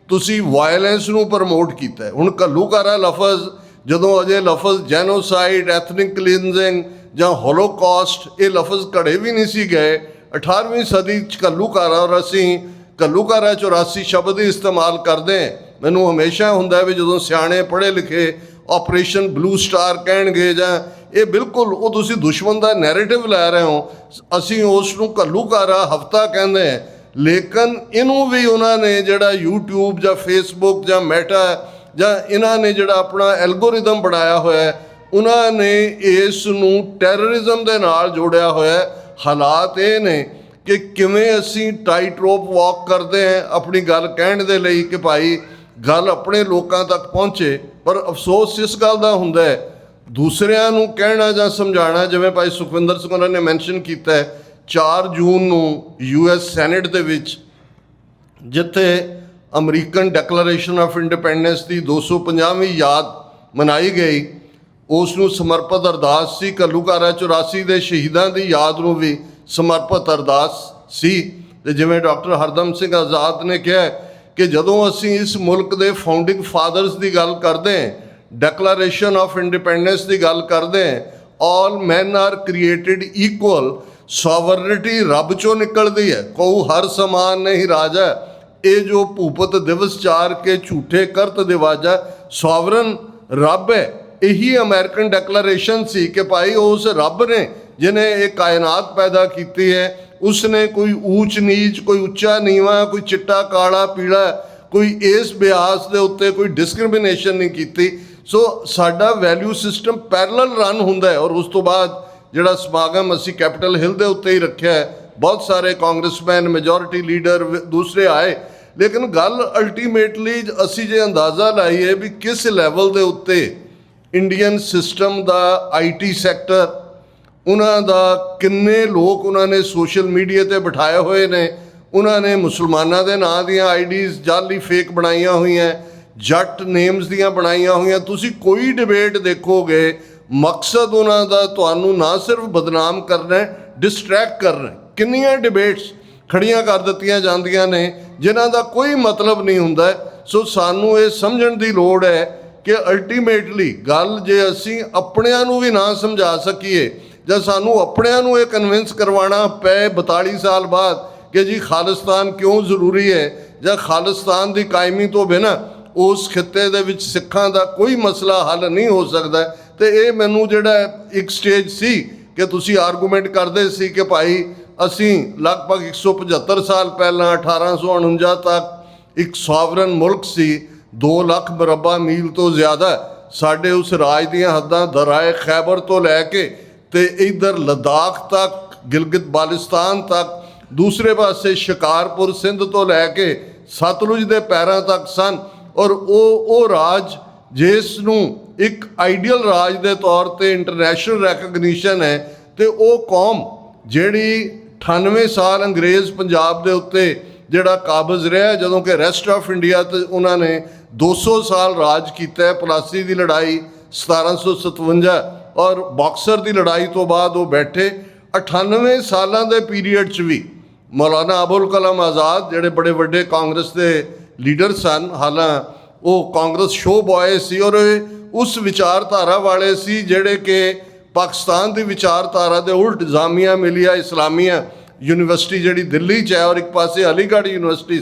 ਤੁਸੀਂ ਵਾਇਲੈਂਸ ਨੂੰ ਪ੍ਰਮੋਟ ਕੀਤਾ। ਹੁਣ ਘੱਲੂਘਾਰਾ ਲਫ਼ਜ਼ ਜਦੋਂ ਅਜੇ ਲਫ਼ਜ਼ ਜੈਨੋਸਾਈਡ, ਐਥਨਿਕ ਕਲੀਨਜ਼ਿੰਗ ਜਾਂ ਹੋਲੋਕਾਸਟ ਇਹ ਲਫ਼ਜ਼ ਘੜੇ ਵੀ ਨਹੀਂ ਸੀ ਗਏ 18ਵੀਂ ਸਦੀ 'ਚ ਘੱਲੂਘਾਰਾ, ਔਰ ਅਸੀਂ ਘੱਲੂਘਾਰਾ 84 ਸ਼ਬਦ ਹੀ ਇਸਤੇਮਾਲ ਕਰਦੇ ਹਾਂ। ਮੈਨੂੰ ਹਮੇਸ਼ਾ ਹੁੰਦਾ ਵੀ ਜਦੋਂ ਸਿਆਣੇ ਪੜ੍ਹੇ ਲਿਖੇ ਆਪਰੇਸ਼ਨ ਬਲੂ ਸਟਾਰ ਕਹਿਣਗੇ ਜਾਂ ਇਹ ਬਿਲਕੁਲ ਉਹ ਤੁਸੀਂ ਦੁਸ਼ਮਣ ਦਾ ਨੈਰੇਟਿਵ ਲੈ ਰਹੇ ਹੋ, ਅਸੀਂ ਉਸ ਨੂੰ ਘੱਲੂਘਾਰਾ ਹਫ਼ਤਾ ਕਹਿੰਦੇ ਹਾਂ। ਲੇਕਿਨ ਇਹਨੂੰ ਵੀ ਉਹਨਾਂ ਨੇ ਜਿਹੜਾ YouTube ਜਾਂ Facebook ਜਾਂ ਮੈਟਾ ਜਾਂ ਇਹਨਾਂ ਨੇ ਜਿਹੜਾ ਆਪਣਾ ਐਲਗੋਰਿਦਮ ਬਣਾਇਆ ਹੋਇਆ, ਉਹਨਾਂ ਨੇ ਇਸ ਨੂੰ ਟੈਰਰਿਜ਼ਮ ਦੇ ਨਾਲ ਜੋੜਿਆ ਹੋਇਆ। ਹਾਲਾਤ ਇਹ ਨੇ ਕਿ ਕਿਵੇਂ ਅਸੀਂ ਟਾਈਟ ਰੋਪ ਵਾਕ ਕਰਦੇ ਹਾਂ ਆਪਣੀ ਗੱਲ ਕਹਿਣ ਦੇ ਲਈ ਕਿ ਭਾਈ ਗੱਲ ਆਪਣੇ ਲੋਕਾਂ ਤੱਕ ਪਹੁੰਚੇ, ਪਰ ਅਫਸੋਸ ਇਸ ਗੱਲ ਦਾ ਹੁੰਦਾ ਹੈ ਦੂਸਰਿਆਂ ਨੂੰ ਕਹਿਣਾ ਜਾਂ ਸਮਝਾਉਣਾ। ਜਿਵੇਂ ਭਾਈ ਸੁਖਵਿੰਦਰ ਸਿੰਘ ਉਹਨਾਂ ਨੇ ਮੈਂਸ਼ਨ ਕੀਤਾ ਹੈ 4 ਜੂਨ ਨੂੰ US ਸੈਨੇਟ ਦੇ ਵਿੱਚ ਜਿੱਥੇ ਅਮਰੀਕਨ ਡੈਕਲੇਰੇਸ਼ਨ ਆਫ ਇੰਡੀਪੈਂਡੈਂਸ ਦੀ 250ਵੀਂ ਯਾਦ ਮਨਾਈ ਗਈ, ਉਸ ਨੂੰ ਸਮਰਪਿਤ ਅਰਦਾਸ ਸੀ। ਘੱਲੂਘਾਰਾ 84 ਦੇ ਸ਼ਹੀਦਾਂ ਦੀ ਯਾਦ ਨੂੰ ਵੀ ਸਮਰਪਿਤ ਅਰਦਾਸ ਸੀ। ਤੇ ਜਿਵੇਂ ਡਾਕਟਰ ਹਰਦਮ ਸਿੰਘ ਆਜ਼ਾਦ ਨੇ ਕਿਹਾ ਕਿ ਜਦੋਂ ਅਸੀਂ ਇਸ ਮੁਲਕ ਦੇ ਫਾਊਂਡਿੰਗ ਫਾਦਰਸ ਦੀ ਗੱਲ ਕਰਦੇ ਹਾਂ, ਡੈਕਲੇਰੇਸ਼ਨ ਆਫ ਇੰਡੀਪੈਂਡੈਂਸ ਦੀ ਗੱਲ ਕਰਦੇ ਹਾਂ, ਆਲ ਮੈਨ ਆਰ ਕ੍ਰੀਏਟਿਡ ਇਕੁਅਲ, ਸੋਵਰਨਿਟੀ ਰੱਬ ਚੋਂ ਨਿਕਲਦੀ ਹੈ, ਕਉ ਹਰ ਸਮਾਨ ਨਹੀਂ ਰਾਜਾ। ਇਹ ਜੋ ਭੂਪਤ ਦਿਵਸ ਚਾਰ ਕੇ ਝੂਠੇ ਕਰਤ ਦਿਵਾਜਾ, ਸੋਵਰਨ ਰੱਬ ਹੈ। ਇਹੀ ਅਮਰੀਕਨ ਡੈਕਲੇਰੇਸ਼ਨ ਸੀ ਕਿ ਭਾਈ ਉਸ ਰੱਬ ਨੇ ਜਿਹਨੇ ਇਹ ਕਾਇਨਾਤ ਪੈਦਾ ਕੀਤੀ ਹੈ, ਉਸਨੇ ਕੋਈ ਊਚ ਨੀਚ, ਕੋਈ ਉੱਚਾ ਨੀਵਾਂ, ਕੋਈ ਚਿੱਟਾ ਕਾਲਾ ਪੀਲਾ, ਕੋਈ ਇਸ ਬਿਆਸ ਦੇ ਉੱਤੇ ਕੋਈ ਡਿਸਕ੍ਰਿਮੀਨੇਸ਼ਨ ਨਹੀਂ ਕੀਤੀ। ਸੋ ਸਾਡਾ ਵੈਲਿਊ ਸਿਸਟਮ ਪੈਰਲਲ ਰਨ ਹੁੰਦਾ ਹੈ। ਔਰ ਉਸ ਤੋਂ ਬਾਅਦ ਜਿਹੜਾ ਸਮਾਗਮ ਅਸੀਂ ਕੈਪੀਟਲ ਹਿੱਲ ਦੇ ਉੱਤੇ ਹੀ ਰੱਖਿਆ ਹੈ, ਬਹੁਤ ਸਾਰੇ ਕਾਂਗਰਸਮੈਨ, ਮੈਜੋਰਿਟੀ ਲੀਡਰ ਦੂਸਰੇ ਆਏ, ਲੇਕਿਨ ਗੱਲ ਅਲਟੀਮੇਟਲੀ ਅਸੀਂ ਜੇ ਅੰਦਾਜ਼ਾ ਲਾਈਏ ਵੀ ਕਿਸ ਲੈਵਲ ਦੇ ਉੱਤੇ Indian system the IT sector, ਉਹਨਾਂ ਦਾ ਕਿੰਨੇ ਲੋਕ ਉਹਨਾਂ ਨੇ ਸੋਸ਼ਲ ਮੀਡੀਆ 'ਤੇ ਬਿਠਾਏ ਹੋਏ ਨੇ। ਉਹਨਾਂ ਨੇ ਮੁਸਲਮਾਨਾਂ ਦੇ ਨਾਂ ਦੀਆਂ IDs ਜਾਲੀ ਫੇਕ ਬਣਾਈਆਂ ਹੋਈਆਂ, ਜੱਟ ਨੇਮਸ ਦੀਆਂ ਬਣਾਈਆਂ ਹੋਈਆਂ। ਤੁਸੀਂ ਕੋਈ ਡਿਬੇਟ ਦੇਖੋਗੇ, ਮਕਸਦ ਉਹਨਾਂ ਦਾ ਤੁਹਾਨੂੰ ਨਾ ਸਿਰਫ ਬਦਨਾਮ ਕਰਨਾ, ਡਿਸਟਰੈਕਟ ਕਰਨਾ। ਕਿੰਨੀਆਂ ਡਿਬੇਟਸ ਖੜੀਆਂ ਕਰ ਦਿੱਤੀਆਂ ਜਾਂਦੀਆਂ ਨੇ ਜਿਨ੍ਹਾਂ ਦਾ ਕੋਈ ਮਤਲਬ ਨਹੀਂ ਹੁੰਦਾ ਹੈ। ਸੋ ਸਾਨੂੰ ਇਹ ਸਮਝਣ ਦੀ ਲੋੜ ਹੈ ਕਿ ਅਲਟੀਮੇਟਲੀ ਗੱਲ ਜੇ ਅਸੀਂ ਆਪਣਿਆਂ ਨੂੰ ਵੀ ਨਾ ਸਮਝਾ ਸਕੀਏ ਜਾਂ ਸਾਨੂੰ ਆਪਣਿਆਂ ਨੂੰ ਇਹ ਕਨਵਿੰਸ ਕਰਵਾਉਣਾ ਪਏ 42 ਸਾਲ ਬਾਅਦ ਕਿ ਜੀ ਖਾਲਿਸਤਾਨ ਕਿਉਂ ਜ਼ਰੂਰੀ ਹੈ ਜਾਂ ਖਾਲਿਸਤਾਨ ਦੀ ਕਾਇਮੀ ਤੋਂ ਬਿਨਾਂ ਉਸ ਖਿੱਤੇ ਦੇ ਵਿੱਚ ਸਿੱਖਾਂ ਦਾ ਕੋਈ ਮਸਲਾ ਹੱਲ ਨਹੀਂ ਹੋ ਸਕਦਾ। ਤੇ ਇਹ ਮੈਨੂੰ ਜਿਹੜਾ ਇੱਕ ਸਟੇਜ ਸੀ ਕਿ ਤੁਸੀਂ ਆਰਗੂਮੈਂਟ ਕਰਦੇ ਸੀ ਕਿ ਭਾਈ ਅਸੀਂ ਲਗਭਗ 175 ਸਾਲ ਪਹਿਲਾਂ 1849 ਤੱਕ ਇੱਕ ਸੋਵਰਨ ਮੁਲਕ ਸੀ, 2 ਲੱਖ ਮੁਰੱਬਾ ਮੀਲ ਤੋਂ ਜ਼ਿਆਦਾ ਸਾਡੇ ਉਸ ਰਾਜ ਦੀਆਂ ਹੱਦਾਂ ਦਰਾਏ ਖੈਬਰ ਤੋਂ ਲੈ ਕੇ ਤੇ ਇੱਧਰ ਲਦਾਖ ਤੱਕ, ਗਿਲਗਿਤ ਬਾਲਿਸਤਾਨ ਤੱਕ, ਦੂਸਰੇ ਪਾਸੇ ਸ਼ਿਕਾਰਪੁਰ ਸਿੰਧ ਤੋਂ ਲੈ ਕੇ ਸਤਲੁਜ ਦੇ ਪੈਰਾਂ ਤੱਕ ਸਨ। ਔਰ ਉਹ ਰਾਜ ਜਿਸ ਨੂੰ ਇੱਕ ਆਈਡੀਅਲ ਰਾਜ ਦੇ ਤੌਰ 'ਤੇ ਇੰਟਰਨੈਸ਼ਨਲ ਰੈਕਗਨੀਸ਼ਨ ਹੈ, ਤੇ ਉਹ ਕੌਮ ਜਿਹੜੀ 98 ਸਾਲ ਅੰਗਰੇਜ਼ ਪੰਜਾਬ ਦੇ ਉੱਤੇ ਜਿਹੜਾ ਕਾਬਜ਼ ਰਿਹਾ, ਜਦੋਂ ਕਿ ਰੈਸਟ ਆਫ ਇੰਡੀਆ 'ਤੇ ਉਹਨਾਂ ਨੇ 200 ਸਾਲ ਰਾਜ ਕੀਤਾ ਹੈ। ਪਲਾਸੀ ਦੀ ਲੜਾਈ 1757 ਔਰ ਬਾਕਸਰ ਦੀ ਲੜਾਈ ਤੋਂ ਬਾਅਦ ਉਹ ਬੈਠੇ। 98 ਸਾਲਾਂ ਦੇ ਪੀਰੀਅਡ 'ਚ ਵੀ ਮੌਲਾਨਾ ਅਬੁਲ ਕਲਾਮ ਆਜ਼ਾਦ ਜਿਹੜੇ ਬੜੇ ਵੱਡੇ ਕਾਂਗਰਸ ਦੇ ਲੀਡਰ ਸਨ, ਹਾਲਾਂ ਉਹ ਕਾਂਗਰਸ ਸ਼ੋ ਬॉय ਸੀ ਔਰ ਉਸ ਵਿਚਾਰਧਾਰਾ ਵਾਲੇ ਸੀ ਜਿਹੜੇ ਕਿ ਪਾਕਿਸਤਾਨ ਦੀ ਵਿਚਾਰਧਾਰਾ ਦੇ ਉਲਟ ਜਾਮੀਆ ਮਿਲੀਆ ਇਸਲਾਮੀਆ ਯੂਨੀਵਰਸਿਟੀ ਜਿਹੜੀ ਦਿੱਲੀ 'ਚ ਹੈ ਔਰ ਇੱਕ ਪਾਸੇ ਅਲੀਗੜ੍ਹ ਯੂਨੀਵਰਸਿਟੀ,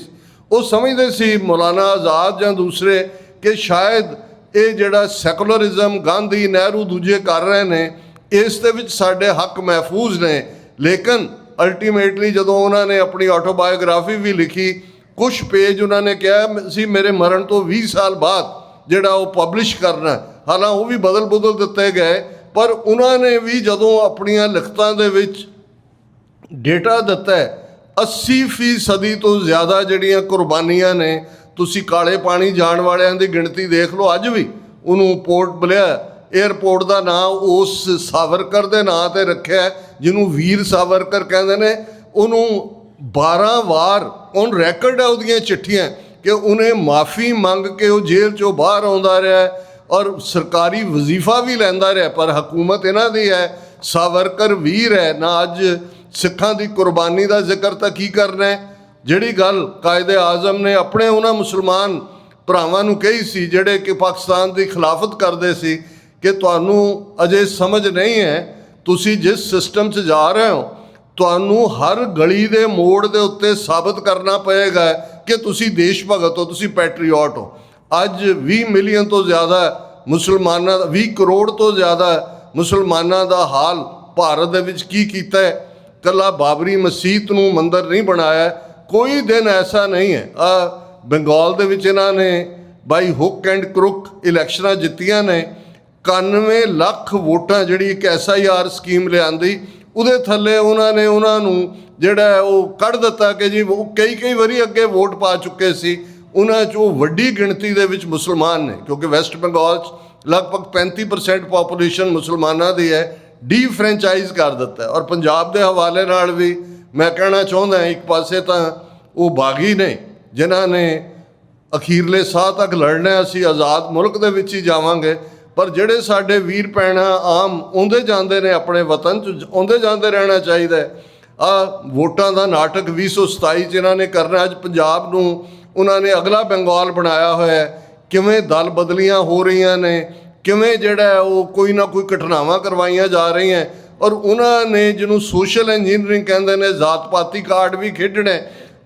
ਉਹ ਸਮਝਦੇ ਸੀ ਮੌਲਾਨਾ ਆਜ਼ਾਦ ਜਾਂ ਦੂਸਰੇ ਕਿ ਸ਼ਾਇਦ ਇਹ ਜਿਹੜਾ ਸੈਕੂਲਰਿਜ਼ਮ ਗਾਂਧੀ ਨਹਿਰੂ ਦੂਜੇ ਕਰ ਰਹੇ ਨੇ ਇਸ ਦੇ ਵਿੱਚ ਸਾਡੇ ਹੱਕ ਮਹਿਫੂਜ਼ ਨੇ। ਲੇਕਿਨ ਅਲਟੀਮੇਟਲੀ ਜਦੋਂ ਉਹਨਾਂ ਨੇ ਆਪਣੀ ਆਟੋਬਾਇਓਗ੍ਰਾਫੀ ਵੀ ਲਿਖੀ, ਕੁਛ ਪੇਜ ਉਹਨਾਂ ਨੇ ਕਿਹਾ ਸੀ ਮੇਰੇ ਮਰਨ ਤੋਂ 20 ਸਾਲ ਬਾਅਦ ਜਿਹੜਾ ਉਹ ਪਬਲਿਸ਼ ਕਰਨਾ, ਹਾਲਾਂ ਉਹ ਵੀ ਬਦਲ ਦਿੱਤੇ ਗਏ। ਪਰ ਉਹਨਾਂ ਨੇ ਵੀ ਜਦੋਂ ਆਪਣੀਆਂ ਲਿਖਤਾਂ ਦੇ ਵਿੱਚ ਡੇਟਾ ਦਿੱਤਾ 80% ਤੋਂ ਜ਼ਿਆਦਾ ਜਿਹੜੀਆਂ ਕੁਰਬਾਨੀਆਂ ਨੇ, ਤੁਸੀਂ ਕਾਲੇ ਪਾਣੀ ਜਾਣ ਵਾਲਿਆਂ ਦੀ ਗਿਣਤੀ ਦੇਖ ਲਓ, ਅੱਜ ਵੀ ਉਹਨੂੰ ਪੋਰਟ ਬਲੇਅਰ ਏਅਰਪੋਰਟ ਦਾ ਨਾਂ ਉਸ ਸਾਵਰਕਰ ਦੇ ਨਾਂ 'ਤੇ ਰੱਖਿਆ ਜਿਹਨੂੰ ਵੀਰ ਸਾਵਰਕਰ ਕਹਿੰਦੇ ਨੇ। ਉਹਨੂੰ 12 ਵਾਰ ਔਨ ਰੈਕਰਡ ਹੈ ਉਹਦੀਆਂ ਚਿੱਠੀਆਂ ਕਿ ਉਹਨੇ ਮਾਫੀ ਮੰਗ ਕੇ ਉਹ ਜੇਲ੍ਹ 'ਚੋਂ ਬਾਹਰ ਆਉਂਦਾ ਰਿਹਾ ਔਰ ਸਰਕਾਰੀ ਵਜ਼ੀਫਾ ਵੀ ਲੈਂਦਾ ਰਿਹਾ। ਪਰ ਹਕੂਮਤ ਇਹਨਾਂ ਦੀ ਹੈ, ਸਾਵਰਕਰ ਵੀਰ ਹੈ ਨਾ। ਅੱਜ ਸਿੱਖਾਂ ਦੀ ਕੁਰਬਾਨੀ ਦਾ ਜ਼ਿਕਰ ਤਾਂ ਕੀ ਕਰਨਾ ਹੈ। ਜਿਹੜੀ ਗੱਲ ਕਾਇਦੇ ਆਜ਼ਮ ਨੇ ਆਪਣੇ ਉਹਨਾਂ ਮੁਸਲਮਾਨ ਭਰਾਵਾਂ ਨੂੰ ਕਹੀ ਸੀ ਜਿਹੜੇ ਕਿ ਪਾਕਿਸਤਾਨ ਦੀ ਖਿਲਾਫਤ ਕਰਦੇ ਸੀ ਕਿ ਤੁਹਾਨੂੰ ਅਜੇ ਸਮਝ ਨਹੀਂ ਹੈ, ਤੁਸੀਂ ਜਿਸ ਸਿਸਟਮ 'ਚ ਜਾ ਰਹੇ ਹੋ ਤੁਹਾਨੂੰ ਹਰ ਗਲੀ ਦੇ ਮੋੜ ਦੇ ਉੱਤੇ ਸਾਬਤ ਕਰਨਾ ਪਏਗਾ ਕਿ ਤੁਸੀਂ ਦੇਸ਼ ਭਗਤ ਹੋ, ਤੁਸੀਂ ਪੈਟਰੀਓਟ ਹੋ। ਅੱਜ 20 ਮਿਲੀਅਨ ਤੋਂ ਜ਼ਿਆਦਾ ਮੁਸਲਮਾਨਾਂ ਦਾ, 20 ਕਰੋੜ ਤੋਂ ਜ਼ਿਆਦਾ ਮੁਸਲਮਾਨਾਂ ਦਾ ਹਾਲ ਭਾਰਤ ਦੇ ਵਿੱਚ ਕੀ ਕੀਤਾ ਹੈ। ਇਕੱਲਾ ਬਾਬਰੀ ਮਸਜਿਦ ਨੂੰ ਮੰਦਰ ਨਹੀਂ ਬਣਾਇਆ, ਕੋਈ ਦਿਨ ਐਸਾ ਨਹੀਂ ਹੈ। ਬੰਗਾਲ ਦੇ ਵਿੱਚ ਇਹਨਾਂ ਨੇ ਬਾਈ ਹੁੱਕ ਐਂਡ ਕਰੁਕ ਇਲੈਕਸ਼ਨਾਂ ਜਿੱਤੀਆਂ ਨੇ। 91 ਲੱਖ ਵੋਟਾਂ ਜਿਹੜੀ ਇੱਕ SIR ਸਕੀਮ ਲਿਆਂਦੀ, ਉਹਦੇ ਥੱਲੇ ਉਹਨਾਂ ਨੂੰ ਜਿਹੜਾ ਉਹ ਕੱਢ ਦਿੱਤਾ ਕਿ ਜੀ ਉਹ ਕਈ ਵਾਰੀ ਅੱਗੇ ਵੋਟ ਪਾ ਚੁੱਕੇ ਸੀ। ਉਹਨਾਂ 'ਚੋਂ ਵੱਡੀ ਗਿਣਤੀ ਦੇ ਵਿੱਚ ਮੁਸਲਮਾਨ ਨੇ, ਕਿਉਂਕਿ ਵੈਸਟ ਬੰਗਾਲ 'ਚ ਲਗਭਗ 35% ਪਾਪੂਲੇਸ਼ਨ ਮੁਸਲਮਾਨਾਂ ਦੀ ਹੈ। ਡੀਫਰੈਂਚਾਈਜ਼ ਕਰ ਦਿੱਤਾ ਔਰ ਪੰਜਾਬ ਦੇ ਹਵਾਲੇ ਨਾਲ ਵੀ ਮੈਂ ਕਹਿਣਾ ਚਾਹੁੰਦਾ, ਇੱਕ ਪਾਸੇ ਤਾਂ ਉਹ ਬਾਗੀ ਨੇ ਜਿਨ੍ਹਾਂ ਨੇ ਅਖੀਰਲੇ ਸਾਹ ਤੱਕ ਲੜਨਾ, ਅਸੀਂ ਆਜ਼ਾਦ ਮੁਲਕ ਦੇ ਵਿੱਚ ਹੀ ਜਾਵਾਂਗੇ। ਪਰ ਜਿਹੜੇ ਸਾਡੇ ਵੀਰ ਭੈਣਾਂ ਆਮ ਆਉਂਦੇ ਜਾਂਦੇ ਨੇ ਆਪਣੇ ਵਤਨ 'ਚ, ਆਉਂਦੇ ਜਾਂਦੇ ਰਹਿਣਾ ਚਾਹੀਦਾ। ਵੋਟਾਂ ਦਾ ਨਾਟਕ 2027 'ਚ ਇਹਨਾਂ ਨੇ ਕਰਨਾ। ਅੱਜ ਪੰਜਾਬ ਨੂੰ ਉਹਨਾਂ ਨੇ ਅਗਲਾ ਬੰਗਾਲ ਬਣਾਇਆ ਹੋਇਆ, ਕਿਵੇਂ ਦਲ ਬਦਲੀਆਂ ਹੋ ਰਹੀਆਂ ਨੇ, ਕਿਵੇਂ ਜਿਹੜਾ ਉਹ ਕੋਈ ਨਾ ਕੋਈ ਘਟਨਾਵਾਂ ਕਰਵਾਈਆਂ ਜਾ ਰਹੀਆਂ। ਔਰ ਉਹਨਾਂ ਨੇ ਜਿਹਨੂੰ ਸੋਸ਼ਲ ਇੰਜੀਨੀਅਰਿੰਗ ਕਹਿੰਦੇ ਨੇ, ਜ਼ਾਤ ਪਾਤੀ ਕਾਰਡ ਵੀ ਖੇਡਣਾ।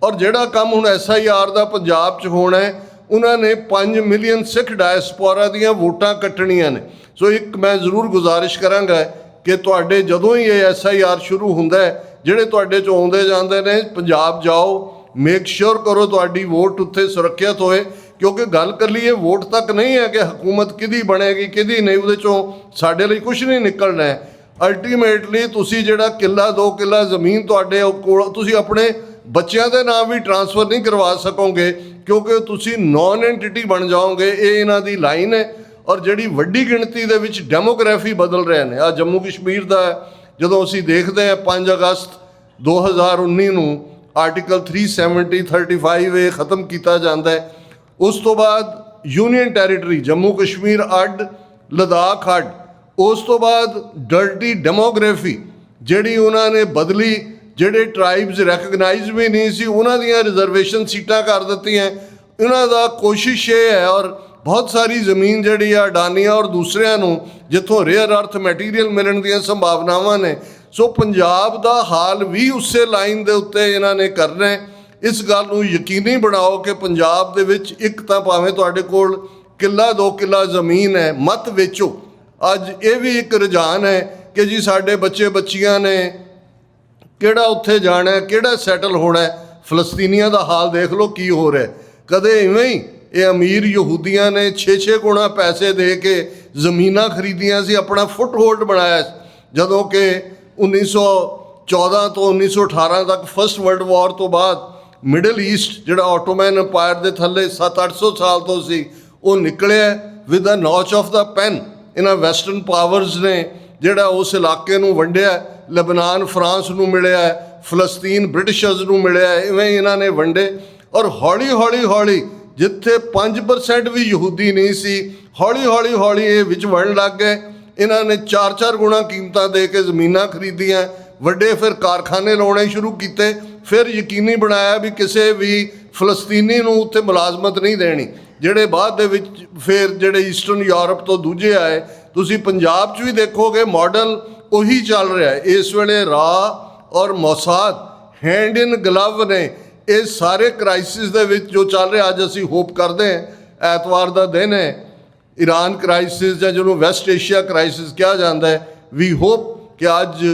ਔਰ ਜਿਹੜਾ ਕੰਮ ਹੁਣ SIR ਦਾ ਪੰਜਾਬ 'ਚ ਹੋਣਾ ਹੈ, ਉਹਨਾਂ ਨੇ 5 ਮਿਲੀਅਨ ਸਿੱਖ ਡਾਇਸਪੋਰਾ ਦੀਆਂ ਵੋਟਾਂ ਕੱਟਣੀਆਂ ਨੇ। ਸੋ ਇੱਕ ਮੈਂ ਜ਼ਰੂਰ ਗੁਜ਼ਾਰਿਸ਼ ਕਰਾਂਗਾ ਕਿ ਤੁਹਾਡੇ ਜਦੋਂ ਹੀ ਇਹ SIR ਸ਼ੁਰੂ ਹੁੰਦਾ ਹੈ, ਜਿਹੜੇ ਤੁਹਾਡੇ 'ਚੋਂ ਆਉਂਦੇ ਜਾਂਦੇ ਨੇ ਪੰਜਾਬ ਜਾਓ, ਮੇਕ ਸ਼ੋਰ ਕਰੋ ਤੁਹਾਡੀ ਵੋਟ ਉੱਥੇ ਸੁਰੱਖਿਅਤ ਹੋਏ। ਕਿਉਂਕਿ ਗੱਲ ਕਰ ਲਈਏ ਵੋਟ ਤੱਕ ਨਹੀਂ ਹੈ ਕਿ ਹਕੂਮਤ ਕਿਹਦੀ ਬਣੇਗੀ ਕਿਹਦੀ ਨਹੀਂ, ਉਹਦੇ 'ਚੋਂ ਸਾਡੇ ਲਈ ਕੁਛ ਨਹੀਂ ਨਿਕਲਣਾ ਹੈ। ਅਲਟੀਮੇਟਲੀ ਤੁਸੀਂ ਜਿਹੜਾ ਕਿੱਲਾ 2 ਕਿੱਲਾ ਜ਼ਮੀਨ ਤੁਹਾਡੇ ਕੋਲ, ਤੁਸੀਂ ਆਪਣੇ ਬੱਚਿਆਂ ਦੇ ਨਾਮ ਵੀ ਟਰਾਂਸਫਰ ਨਹੀਂ ਕਰਵਾ ਸਕੋਗੇ ਕਿਉਂਕਿ ਤੁਸੀਂ ਨੌਨ ਐਂਟਿਟੀ ਬਣ ਜਾਓਗੇ। ਇਹ ਇਹਨਾਂ ਦੀ ਲਾਈਨ ਹੈ। ਔਰ ਜਿਹੜੀ ਵੱਡੀ ਗਿਣਤੀ ਦੇ ਵਿੱਚ ਡੈਮੋਗ੍ਰਾਫੀ ਬਦਲ ਰਹੇ ਨੇ, ਜੰਮੂ ਕਸ਼ਮੀਰ ਦਾ ਜਦੋਂ ਅਸੀਂ ਦੇਖਦੇ ਹਾਂ 5 ਅਗਸਤ 2019 ਨੂੰ ਆਰਟੀਕਲ 370-35 ਇਹ ਖਤਮ ਕੀਤਾ ਜਾਂਦਾ ਹੈ। ਉਸ ਤੋਂ ਬਾਅਦ ਯੂਨੀਅਨ ਟੈਰੀਟਰੀ ਜੰਮੂ ਕਸ਼ਮੀਰ ਅੱਡ, ਲਦਾਖ ਅੱਡ। ਉਸ ਤੋਂ ਬਾਅਦ ਡਰਟੀ ਡੈਮੋਗ੍ਰਾਫੀ ਜਿਹੜੀ ਉਹਨਾਂ ਨੇ ਬਦਲੀ, ਜਿਹੜੇ ਟਰਾਈਬਸ ਰੈਕਗਨਾਈਜ਼ ਵੀ ਨਹੀਂ ਸੀ ਉਹਨਾਂ ਦੀਆਂ ਰਿਜ਼ਰਵੇਸ਼ਨ ਸੀਟਾਂ ਕਰ ਦਿੱਤੀਆਂ। ਇਹਨਾਂ ਦਾ ਕੋਸ਼ਿਸ਼ ਇਹ ਹੈ, ਔਰ ਬਹੁਤ ਸਾਰੀ ਜ਼ਮੀਨ ਜਿਹੜੀ ਆ ਅਡਾਨੀਆਂ ਔਰ ਦੂਸਰਿਆਂ ਨੂੰ ਜਿੱਥੋਂ ਰੇਅਰ ਅਰਥ ਮਟੀਰੀਅਲ ਮਿਲਣ ਦੀਆਂ ਸੰਭਾਵਨਾਵਾਂ ਨੇ। ਸੋ ਪੰਜਾਬ ਦਾ ਹਾਲ ਵੀ ਉਸੇ ਲਾਈਨ ਦੇ ਉੱਤੇ ਇਹਨਾਂ ਨੇ ਕਰਨਾ ਹੈ। ਇਸ ਗੱਲ ਨੂੰ ਯਕੀਨੀ ਬਣਾਓ ਕਿ ਪੰਜਾਬ ਦੇ ਵਿੱਚ ਇੱਕ ਤਾਂ ਭਾਵੇਂ ਤੁਹਾਡੇ ਕੋਲ ਕਿੱਲਾ 2 ਕਿੱਲਾ ਜ਼ਮੀਨ ਹੈ, ਮਤ ਵੇਚੋ। ਅੱਜ ਇਹ ਵੀ ਇੱਕ ਰੁਝਾਨ ਹੈ ਕਿ ਜੀ ਸਾਡੇ ਬੱਚੇ ਬੱਚੀਆਂ ਨੇ ਕਿਹੜਾ ਉੱਥੇ ਜਾਣਾ, ਕਿਹੜਾ ਸੈਟਲ ਹੋਣਾ। ਫਲਸਤੀਨੀਆਂ ਦਾ ਹਾਲ ਦੇਖ ਲਓ ਕੀ ਹੋ ਰਿਹਾ। ਕਦੇ ਇਵੇਂ ਹੀ ਇਹ ਅਮੀਰ ਯਹੂਦੀਆਂ ਨੇ 6-6 ਗੁਣਾ ਪੈਸੇ ਦੇ ਕੇ ਜ਼ਮੀਨਾਂ ਖਰੀਦੀਆਂ ਸੀ, ਆਪਣਾ ਫੁੱਟ ਹੋਲਡ ਬਣਾਇਆ। ਜਦੋਂ ਕਿ 1914 ਤੋਂ 1918 ਤੱਕ ਫਸਟ ਵਰਲਡ ਵਾਰ ਤੋਂ ਬਾਅਦ ਮਿਡਲ ਈਸਟ ਜਿਹੜਾ ਆਟੋਮੈਨ ਅੰਪਾਇਰ ਦੇ ਥੱਲੇ 700-800 ਸਾਲ ਤੋਂ ਸੀ, ਉਹ ਨਿਕਲਿਆ with a notch of the pen. ਇਹਨਾਂ ਵੈਸਟਰਨ ਪਾਵਰਸ ਨੇ ਜਿਹੜਾ ਉਸ ਇਲਾਕੇ ਨੂੰ ਵੰਡਿਆ। ਲਬਨਾਨ ਫਰਾਂਸ ਨੂੰ ਮਿਲਿਆ, ਫਲਸਤੀਨ ਬ੍ਰਿਟਿਸ਼ਰਸ ਨੂੰ ਮਿਲਿਆ। ਇਵੇਂ ਹੀ ਇਹਨਾਂ ਨੇ ਵੰਡੇ ਔਰ ਹੌਲੀ ਜਿੱਥੇ 5% ਵੀ ਯਹੂਦੀ ਨਹੀਂ ਸੀ, ਹੌਲੀ ਇਹ ਵਿੱਚ ਵੰਡਣ ਲੱਗ ਗਏ। ਇਹਨਾਂ ਨੇ 4-4 ਗੁਣਾ ਕੀਮਤਾਂ ਦੇ ਕੇ ਜ਼ਮੀਨਾਂ ਖਰੀਦੀਆਂ, ਵੱਡੇ ਫਿਰ ਕਾਰਖਾਨੇ ਲਾਉਣੇ ਸ਼ੁਰੂ ਕੀਤੇ। ਫਿਰ ਯਕੀਨੀ ਬਣਾਇਆ ਵੀ ਕਿਸੇ ਵੀ ਫਲਸਤੀਨੀ ਨੂੰ ਉੱਥੇ ਮੁਲਾਜ਼ਮਤ ਨਹੀਂ ਦੇਣੀ। ਜਿਹੜੇ ਬਾਅਦ ਦੇ ਵਿੱਚ ਫਿਰ ਜਿਹੜੇ ਈਸਟਰਨ ਯੂਰਪ ਤੋਂ ਦੂਜੇ ਆਏ, ਤੁਸੀਂ ਪੰਜਾਬ 'ਚ ਵੀ ਦੇਖੋਗੇ ਮਾਡਲ ਉਹੀ ਚੱਲ ਰਿਹਾ ਹੈ। ਇਸ ਵੇਲੇ ਰਾਅ ਔਰ ਮੋਸਾਦ ਹੈਂਡ ਇਨ ਗਲਵ ਨੇ ਇਹ ਸਾਰੇ ਕ੍ਰਾਈਸਿਸ ਦੇ ਵਿੱਚ ਜੋ ਚੱਲ ਰਿਹਾ। ਅੱਜ ਅਸੀਂ ਹੋਪ ਕਰਦੇ ਹਾਂ, ਐਤਵਾਰ ਦਾ ਦਿਨ ਹੈ, ਈਰਾਨ ਕ੍ਰਾਈਸਿਸ ਜਾਂ ਜਿਹਨੂੰ ਵੈਸਟ ਏਸ਼ੀਆ ਕ੍ਰਾਈਸਿਸ ਕਿਹਾ ਜਾਂਦਾ ਹੈ। ਵੀ ਹੋਪ ਕਿ ਅੱਜ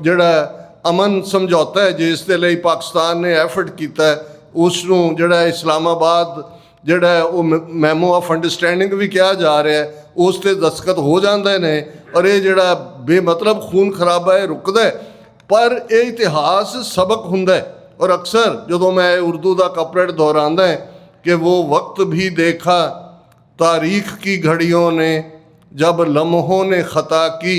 ਜਿਹੜਾ ਅਮਨ ਸਮਝੌਤਾ ਹੈ ਜਿਸ ਦੇ ਲਈ ਪਾਕਿਸਤਾਨ ਨੇ ਐਫਰਟ ਕੀਤਾ, ਉਸ ਨੂੰ ਜਿਹੜਾ ਇਸਲਾਮਾਬਾਦ ਜਿਹੜਾ ਉਹ ਮੈਮੋ ਆਫ ਅੰਡਰਸਟੈਂਡਿੰਗ ਵੀ ਕਿਹਾ ਜਾ ਰਿਹਾ, ਉਸ 'ਤੇ ਦਸਤਖਤ ਹੋ ਜਾਂਦੇ ਨੇ ਔਰ ਇਹ ਜਿਹੜਾ ਬੇਮਤਲਬ ਖੂਨ ਖਰਾਬਾ ਹੈ ਰੁਕਦਾ। ਪਰ ਇਹ ਇਤਿਹਾਸ ਸਬਕ ਹੁੰਦਾ ਹੈ। ਔਰ ਅਕਸਰ ਜਦੋਂ ਮੈਂ ਉਰਦੂ ਦਾ ਕਪਰੇਟ ਦੁਹਰਾਉਂਦਾ ਹੈ ਕਿ वो वक्त भी देखा तारीख की घड़ियों ने जब लम्हों ने खता की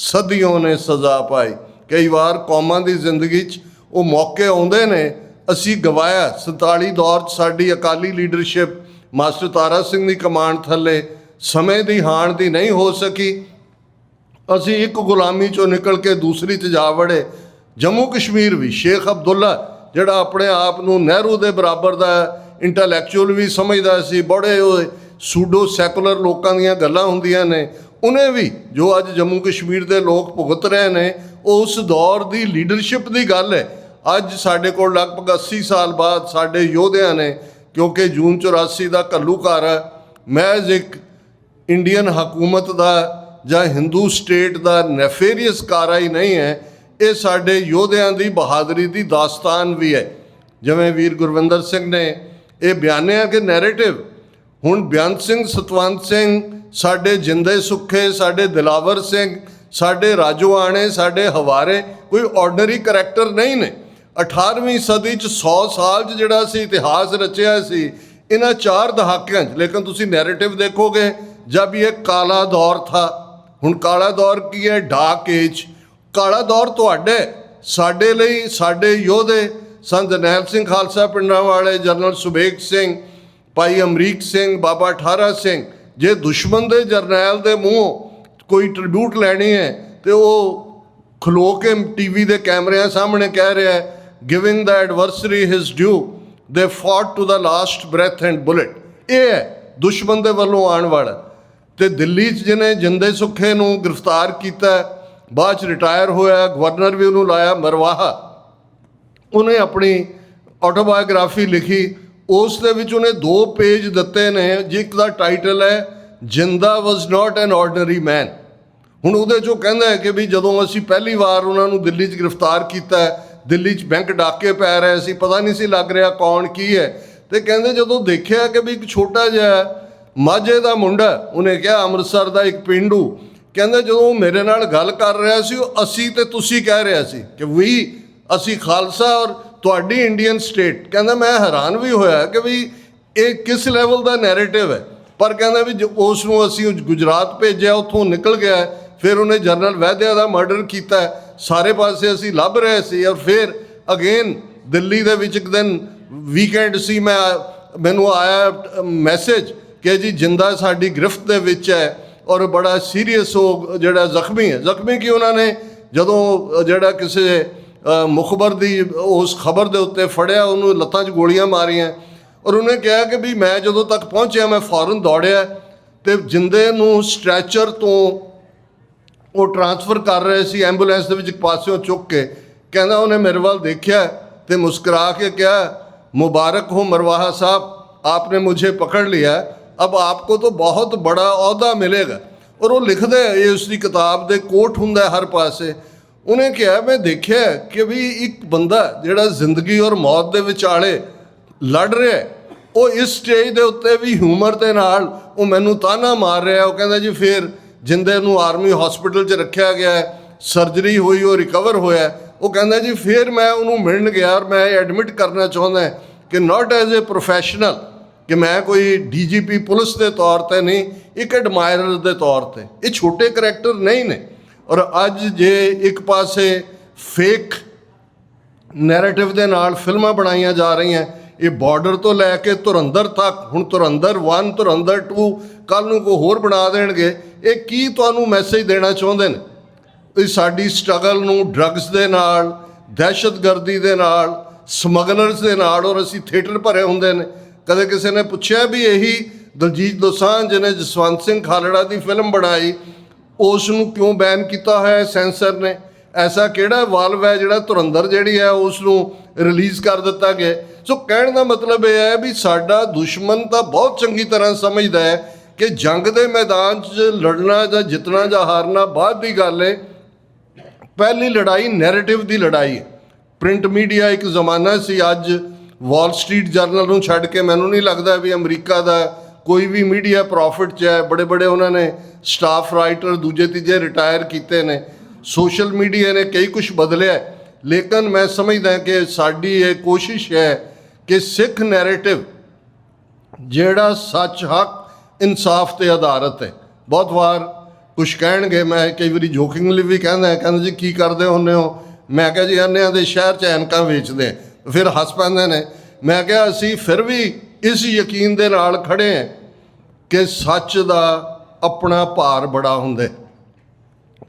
सदियों ने सज़ा पाई। ਕਈ ਵਾਰ ਕੌਮਾਂ ਦੀ ਜ਼ਿੰਦਗੀ 'ਚ ਉਹ ਮੌਕੇ ਆਉਂਦੇ ਨੇ ਅਸੀਂ ਗਵਾਇਆ। 47 ਦੌਰ 'ਚ ਸਾਡੀ ਅਕਾਲੀ ਲੀਡਰਸ਼ਿਪ ਮਾਸਟਰ ਤਾਰਾ ਸਿੰਘ ਦੀ ਕਮਾਂਡ ਥੱਲੇ ਸਮੇਂ ਦੀ ਹਾਣ ਦੀ ਨਹੀਂ ਹੋ ਸਕੀ। ਅਸੀਂ ਇੱਕ ਗੁਲਾਮੀ 'ਚੋਂ ਨਿਕਲ ਕੇ ਦੂਸਰੀ 'ਚ ਜਾ ਵੜੇ। ਜੰਮੂ ਕਸ਼ਮੀਰ ਵੀ ਸ਼ੇਖ ਅਬਦੁੱਲਾ ਜਿਹੜਾ ਆਪਣੇ ਆਪ ਨੂੰ ਨਹਿਰੂ ਦੇ ਬਰਾਬਰ ਦਾ ਇੰਟੈਲੈਕਚੁਅਲ ਵੀ ਸਮਝਦਾ ਸੀ, ਬੜੇ ਉਹ ਸੂਡੋ ਸੈਕੂਲਰ ਲੋਕਾਂ ਦੀਆਂ ਗੱਲਾਂ ਹੁੰਦੀਆਂ ਨੇ, ਉਹਨੇ ਵੀ ਜੋ ਅੱਜ ਜੰਮੂ ਕਸ਼ਮੀਰ ਦੇ ਲੋਕ ਭੁਗਤ ਰਹੇ ਨੇ ਉਸ ਦੌਰ ਦੀ ਲੀਡਰਸ਼ਿਪ ਦੀ ਗੱਲ ਹੈ। ਅੱਜ ਸਾਡੇ ਕੋਲ ਲਗਭਗ 80 ਸਾਲ ਬਾਅਦ ਸਾਡੇ ਯੋਧਿਆਂ ਨੇ, ਕਿਉਂਕਿ ਜੂਨ 84 ਦਾ ਘੱਲੂਘਾਰਾ ਮਹਿਜ਼ ਇੱਕ ਇੰਡੀਅਨ ਹਕੂਮਤ ਦਾ ਜਾਂ ਹਿੰਦੂ ਸਟੇਟ ਦਾ ਨੈਫੇਰੀਅਸ ਕਾਰਾ ਹੀ ਨਹੀਂ ਹੈ, ਇਹ ਸਾਡੇ ਯੋਧਿਆਂ ਦੀ ਬਹਾਦਰੀ ਦੀ ਦਾਸਤਾਨ ਵੀ ਹੈ। ਜਿਵੇਂ ਵੀਰ ਗੁਰਵਿੰਦਰ ਸਿੰਘ ਨੇ ਇਹ ਬਿਆਨਿਆ ਕਿ ਨੈਰੇਟਿਵ ਹੁਣ ਬੇਅੰਤ ਸਿੰਘ, ਸਤਵੰਤ ਸਿੰਘ, ਸਾਡੇ ਜਿੰਦੇ ਸੁੱਖੇ, ਸਾਡੇ ਦਿਲਾਵਰ ਸਿੰਘ, ਸਾਡੇ ਰਾਜੋਆਣੇ, ਸਾਡੇ ਹਵਾਰੇ ਕੋਈ ਆਰਡੀਨਰੀ ਕਰੈਕਟਰ ਨਹੀਂ ਨੇ। 18ਵੀਂ ਸਦੀ 'ਚ 100 ਸਾਲ 'ਚ ਜਿਹੜਾ ਅਸੀਂ ਇਤਿਹਾਸ ਰਚਿਆ ਸੀ ਇਹਨਾਂ 4 ਦਹਾਕਿਆਂ 'ਚ। ਲੇਕਿਨ ਤੁਸੀਂ ਨੈਰੇਟਿਵ ਦੇਖੋਗੇ ਜਬ ਇਹ ਕਾਲਾ ਦੌਰ ਥਾ। ਹੁਣ ਕਾਲਾ ਦੌਰ ਕੀ ਹੈ? Dark age. ਕਾਲਾ ਦੌਰ ਤੁਹਾਡੇ ਸਾਡੇ ਲਈ ਸਾਡੇ ਯੋਧੇ ਸੰਤ ਜਰਨੈਲ ਸਿੰਘ ਖਾਲਸਾ ਪਿੰਡਾਂ ਵਾਲੇ, ਜਨਰਲ ਸੁਬੇਗ ਸਿੰਘ, ਭਾਈ ਅਮਰੀਕ ਸਿੰਘ, ਬਾਬਾ ਠਾਰਾ ਸਿੰਘ, ਜੇ ਦੁਸ਼ਮਣ ਦੇ ਜਰਨੈਲ ਦੇ ਮੂੰਹੋਂ ਕੋਈ ਟ੍ਰਿਬਿਊਟ ਲੈਣੀ ਹੈ ਤੇ ਉਹ ਖਲੋ ਕੇ ਟੀਵੀ ਦੇ ਕੈਮਰਿਆਂ ਸਾਹਮਣੇ ਕਹਿ ਰਿਹਾ ਹੈ giving the ਐਡਵਰਸਰੀ his due they fought to the last breath and bullet. ਇਹ ਹੈ ਦੁਸ਼ਮਣ ਦੇ ਵੱਲੋਂ ਆਉਣ ਵਾਲਾ। ਤੇ ਦਿੱਲੀ 'ਚ ਜਿਹਨੇ ਜਿੰਦੇ ਸੁੱਖੇ ਨੂੰ ਗ੍ਰਿਫਤਾਰ ਕੀਤਾ, ਬਾਅਦ 'ਚ ਰਿਟਾਇਰ ਹੋਇਆ, ਗਵਰਨਰ ਵੀ ਉਹਨੂੰ ਲਾਇਆ ਮਰਵਾਹਾ, ਉਹਨੇ ਆਪਣੀ ਆਟੋਬਾਇਓਗ੍ਰਾਫੀ ਲਿਖੀ। ਉਸ ਦੇ ਵਿੱਚ ਉਹਨੇ 2 ਪੇਜ ਦਿੱਤੇ ਨੇ, ਜਿਸ ਦਾ ਟਾਈਟਲ ਹੈ ਜਿੰਦਾ ਵਾਜ਼ ਨਾਟ ਐਨ ਆਰਡੀਨਰੀ ਮੈਨ। ਹੁਣ ਉਹਦੇ 'ਚੋਂ ਕਹਿੰਦਾ ਹੈ ਕਿ ਵੀ ਜਦੋਂ ਅਸੀਂ ਪਹਿਲੀ ਵਾਰ ਉਹਨਾਂ ਨੂੰ ਦਿੱਲੀ 'ਚ ਗ੍ਰਿਫਤਾਰ ਕੀਤਾ, ਦਿੱਲੀ 'ਚ ਬੈਂਕ ਡਾਕੇ ਪੈ ਰਹੇ ਸੀ, ਪਤਾ ਨਹੀਂ ਸੀ ਲੱਗ ਰਿਹਾ ਕੌਣ ਕੀ ਹੈ। ਤੇ ਕਹਿੰਦੇ ਜਦੋਂ ਦੇਖਿਆ ਕਿ ਵੀ ਇੱਕ ਛੋਟਾ ਜਿਹਾ ਮਾਝੇ ਦਾ ਮੁੰਡਾ, ਉਹਨੇ ਕਿਹਾ ਅੰਮ੍ਰਿਤਸਰ ਦਾ ਇੱਕ ਪਿੰਡੂ, ਕਹਿੰਦਾ ਜਦੋਂ ਉਹ ਮੇਰੇ ਨਾਲ ਗੱਲ ਕਰ ਰਿਹਾ ਸੀ ਉਹ ਅਸੀਂ ਤੇ ਤੁਸੀਂ ਕਹਿ ਰਿਹਾ ਸੀ ਕਿ ਵੀ ਅਸੀਂ ਖਾਲਸਾ ਔਰ ਤੁਹਾਡੀ ਇੰਡੀਅਨ ਸਟੇਟ। ਕਹਿੰਦਾ ਮੈਂ ਹੈਰਾਨ ਵੀ ਹੋਇਆ ਕਿ ਵੀ ਇਹ ਕਿਸ ਲੈਵਲ ਦਾ ਨੈਰੇਟਿਵ ਹੈ। ਪਰ ਕਹਿੰਦਾ ਵੀ ਉਸ ਨੂੰ ਅਸੀਂ ਗੁਜਰਾਤ ਭੇਜਿਆ, ਉੱਥੋਂ ਨਿਕਲ ਗਿਆ, ਫਿਰ ਉਹਨੇ ਜਨਰਲ ਵੈਦਿਆ ਦਾ ਮਰਡਰ ਕੀਤਾ, ਸਾਰੇ ਪਾਸੇ ਅਸੀਂ ਲੱਭ ਰਹੇ ਸੀ। ਔਰ ਫਿਰ ਅਗੇਨ ਦਿੱਲੀ ਦੇ ਵਿੱਚ ਇੱਕ ਦਿਨ ਵੀਕਐਂਡ ਸੀ, ਮੈਨੂੰ ਆਇਆ ਮੈਸੇਜ ਕਿ ਜੀ ਜਿੰਦਾ ਸਾਡੀ ਗ੍ਰਿਫਤ ਦੇ ਵਿੱਚ ਹੈ ਔਰ ਬੜਾ ਸੀਰੀਅਸ ਉਹ ਜਿਹੜਾ ਜ਼ਖਮੀ ਹੈ। ਜ਼ਖਮੀ ਕਿ ਉਹਨਾਂ ਨੇ ਜਦੋਂ ਜਿਹੜਾ ਕਿਸੇ ਮੁਖਬਰ ਦੀ ਉਸ ਖਬਰ ਦੇ ਉੱਤੇ ਫੜਿਆ, ਉਹਨੂੰ ਲੱਤਾਂ 'ਚ ਗੋਲੀਆਂ ਮਾਰੀਆਂ। ਔਰ ਉਹਨੇ ਕਿਹਾ ਕਿ ਵੀ ਮੈਂ ਜਦੋਂ ਤੱਕ ਪਹੁੰਚਿਆ ਮੈਂ ਫੌਰਨ ਦੌੜਿਆ ਅਤੇ ਜਿੰਦੇ ਨੂੰ ਸਟ੍ਰੈਚਰ ਤੋਂ ਉਹ ਟਰਾਂਸਫਰ ਕਰ ਰਹੇ ਸੀ ਐਂਬੂਲੈਂਸ ਦੇ ਵਿੱਚ ਇੱਕ ਪਾਸਿਓਂ ਚੁੱਕ ਕੇ। ਕਹਿੰਦਾ ਉਹਨੇ ਮੇਰੇ ਵੱਲ ਦੇਖਿਆ ਅਤੇ ਮੁਸਕਰਾ ਕੇ ਕਿਹਾ, मुबारक हो मरवाहा साहब, आपने मुझे पकड़ लिया, अब आपको तो बहुत बड़ा अहुदा मिलेगा। और वो लिखते ये उसकी किताब दे कोट हुंदा हर पासे। उन्हें कहा मैं देखिया कि भी एक बंदा जिहड़ा जिंदगी और मौत दे विचाले लड़ रहा है, वो इस स्टेज के उत्ते भी ह्यूमर के नाल वो मैनू ताना मार रहा है। वो कहता जी फिर जिंदे नूं आर्मी हॉस्पिटल च रखा गया है, सर्जरी हुई, वो रिकवर होया। वो कहता जी फिर मैं उन्होंने मिलन गया और मैं एडमिट करना चाहता कि नॉट एज ए प्रोफैशनल, कि मैं कोई DGP पुलिस के तौर पर नहीं, एक एडमायरर के तौर पर। ये छोटे करैक्टर नहीं ने। और अज जे एक पासे फेक नैरेटिव के नाल फिल्मां बनाईयां जा रही हैं, ये बॉर्डर तो लैके धुरंधर तक, हुण धुरंधर 1 धुरंधर 2 कल नूं कोई होर बना देणगे। ये की तुहानूं मैसेज देना चाहुंदे ने? साडी स्ट्रगल नूं ड्रग्स दे नाल, दहशतगर्दी दे नाल, ਸਮਗਲਰਸ ਦੇ ਨਾਲ, ਔਰ ਅਸੀਂ ਥੀਏਟਰ ਭਰੇ ਹੁੰਦੇ ਨੇ। ਕਦੇ ਕਿਸੇ ਨੇ ਪੁੱਛਿਆ ਵੀ ਇਹੀ ਦਲਜੀਤ ਦੋਸਾਂਝ ਜਿਹਨੇ ਜਸਵੰਤ ਸਿੰਘ ਖਾਲੜਾ ਦੀ ਫਿਲਮ ਬਣਾਈ, ਉਸ ਨੂੰ ਕਿਉਂ ਬੈਨ ਕੀਤਾ ਹੋਇਆ ਸੈਂਸਰ ਨੇ? ਐਸਾ ਕਿਹੜਾ ਵਾਲਵ ਹੈ ਜਿਹੜਾ ਧੁਰੰਧਰ ਜਿਹੜੀ ਹੈ ਉਸ ਨੂੰ ਰਿਲੀਜ਼ ਕਰ ਦਿੱਤਾ ਗਿਆ? ਸੋ ਕਹਿਣ ਦਾ ਮਤਲਬ ਇਹ ਹੈ ਵੀ ਸਾਡਾ ਦੁਸ਼ਮਣ ਤਾਂ ਬਹੁਤ ਚੰਗੀ ਤਰ੍ਹਾਂ ਸਮਝਦਾ ਹੈ ਕਿ ਜੰਗ ਦੇ ਮੈਦਾਨ 'ਚ ਲੜਨਾ ਜਾਂ ਜਿੱਤਣਾ ਜਾਂ ਹਾਰਨਾ ਬਾਅਦ ਦੀ ਗੱਲ ਹੈ। ਪਹਿਲੀ ਲੜਾਈ ਨੈਰੇਟਿਵ ਦੀ ਲੜਾਈ ਹੈ। ਪ੍ਰਿੰਟ ਮੀਡੀਆ ਇੱਕ ਜ਼ਮਾਨਾ ਸੀ, ਅੱਜ ਵਾਲ ਸਟਰੀਟ ਜਰਨਲ ਨੂੰ ਛੱਡ ਕੇ ਮੈਨੂੰ ਨਹੀਂ ਲੱਗਦਾ ਵੀ ਅਮਰੀਕਾ ਦਾ ਕੋਈ ਵੀ ਮੀਡੀਆ ਪ੍ਰੋਫਿਟ 'ਚ ਹੈ। ਬੜੇ ਬੜੇ ਉਹਨਾਂ ਨੇ ਸਟਾਫ ਰਾਈਟਰ ਦੂਜੇ ਤੀਜੇ ਰਿਟਾਇਰ ਕੀਤੇ ਨੇ। ਸੋਸ਼ਲ ਮੀਡੀਆ ਨੇ ਕਈ ਕੁਛ ਬਦਲਿਆ, ਲੇਕਿਨ ਮੈਂ ਸਮਝਦਾ ਕਿ ਸਾਡੀ ਇਹ ਕੋਸ਼ਿਸ਼ ਹੈ ਕਿ ਸਿੱਖ ਨੈਰੇਟਿਵ ਜਿਹੜਾ ਸੱਚ, ਹੱਕ, ਇਨਸਾਫ 'ਤੇ ਆਧਾਰਿਤ ਹੈ। ਬਹੁਤ ਵਾਰ ਕੁਛ ਕਹਿਣਗੇ, ਮੈਂ ਕਈ ਵਾਰੀ ਜੋਕਿੰਗਲੀ ਵੀ ਕਹਿੰਦਾ ਜੀ ਕੀ ਕਰਦੇ ਹੁੰਦੇ ਹੋ? ਮੈਂ ਕਿਹਾ ਜੀ ਅੰਨਿਆਂ ਦੇ ਸ਼ਹਿਰ 'ਚ ਐਨਕਾਂ ਵੇਚਦੇ। ਫਿਰ ਹੱਸ ਪੈਂਦੇ ਨੇ। ਮੈਂ ਕਿਹਾ ਅਸੀਂ ਫਿਰ ਵੀ ਇਸ ਯਕੀਨ ਦੇ ਨਾਲ ਖੜ੍ਹੇ ਹਾਂ ਕਿ ਸੱਚ ਦਾ ਆਪਣਾ ਭਾਰ ਬੜਾ ਹੁੰਦਾ।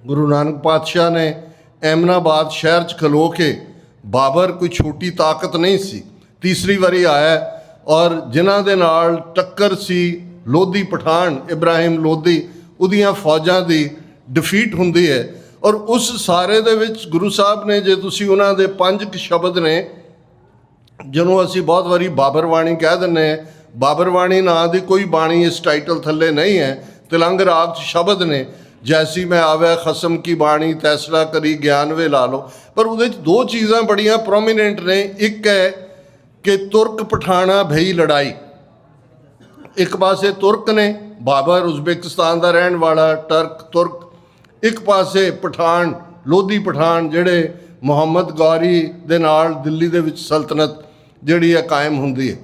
ਗੁਰੂ ਨਾਨਕ ਪਾਤਸ਼ਾਹ ਨੇ ਐਮਨਾਬਾਦ ਸ਼ਹਿਰ 'ਚ ਖਲੋ ਕੇ, ਬਾਬਰ ਕੋਈ ਛੋਟੀ ਤਾਕਤ ਨਹੀਂ ਸੀ, ਤੀਸਰੀ ਵਾਰੀ ਆਇਆ, ਔਰ ਜਿਨ੍ਹਾਂ ਦੇ ਨਾਲ ਟੱਕਰ ਸੀ ਲੋਧੀ ਪਠਾਨ ਇਬਰਾਹਿਮ ਲੋਧੀ, ਉਹਦੀਆਂ ਫੌਜਾਂ ਦੀ ਡਿਫੀਟ ਹੁੰਦੀ ਹੈ। ਔਰ ਉਸ ਸਾਰੇ ਦੇ ਵਿੱਚ ਗੁਰੂ ਸਾਹਿਬ ਨੇ, ਜੇ ਤੁਸੀਂ ਉਹਨਾਂ ਦੇ 5 ਸ਼ਬਦ ਨੇ ਜਿਹਨੂੰ ਅਸੀਂ ਬਹੁਤ ਵਾਰੀ ਬਾਬਰ ਬਾਣੀ ਕਹਿ ਦਿੰਦੇ ਹਾਂ, ਬਾਬਰ ਬਾਣੀ ਨਾਂ ਦੀ ਕੋਈ ਬਾਣੀ ਇਸ ਟਾਈਟਲ ਥੱਲੇ ਨਹੀਂ ਹੈ। ਤਿਲੰਗ ਰਾਗ 'ਚ ਸ਼ਬਦ ਨੇ, ਜੈਸੀ ਮੈਂ ਆਵੈ ਖਸਮ ਕੀ ਬਾਣੀ ਤੈਸਲਾ ਕਰੀ ਗਿਆਨ ਵੇ ਲਾ ਲਓ। ਪਰ ਉਹਦੇ 'ਚ 2 ਚੀਜ਼ਾਂ ਬੜੀਆਂ ਪ੍ਰੋਮੀਨੈਂਟ ਨੇ। ਇੱਕ ਹੈ ਕਿ ਤੁਰਕ ਪਠਾਣਾ ਭਈ ਲੜਾਈ। ਇੱਕ ਪਾਸੇ ਤੁਰਕ ਨੇ, ਬਾਬਰ ਉਜ਼ਬੇਕਿਸਤਾਨ ਦਾ ਰਹਿਣ ਵਾਲਾ ਤੁਰਕ। ਇੱਕ ਪਾਸੇ ਪਠਾਨ, ਲੋਧੀ ਪਠਾਨ ਜਿਹੜੇ ਮੁਹੰਮਦ ਗੌਰੀ ਦੇ ਨਾਲ ਦਿੱਲੀ ਦੇ ਵਿੱਚ ਸਲਤਨਤ ਜਿਹੜੀ ਹੈ ਕਾਇਮ ਹੁੰਦੀ ਹੈ।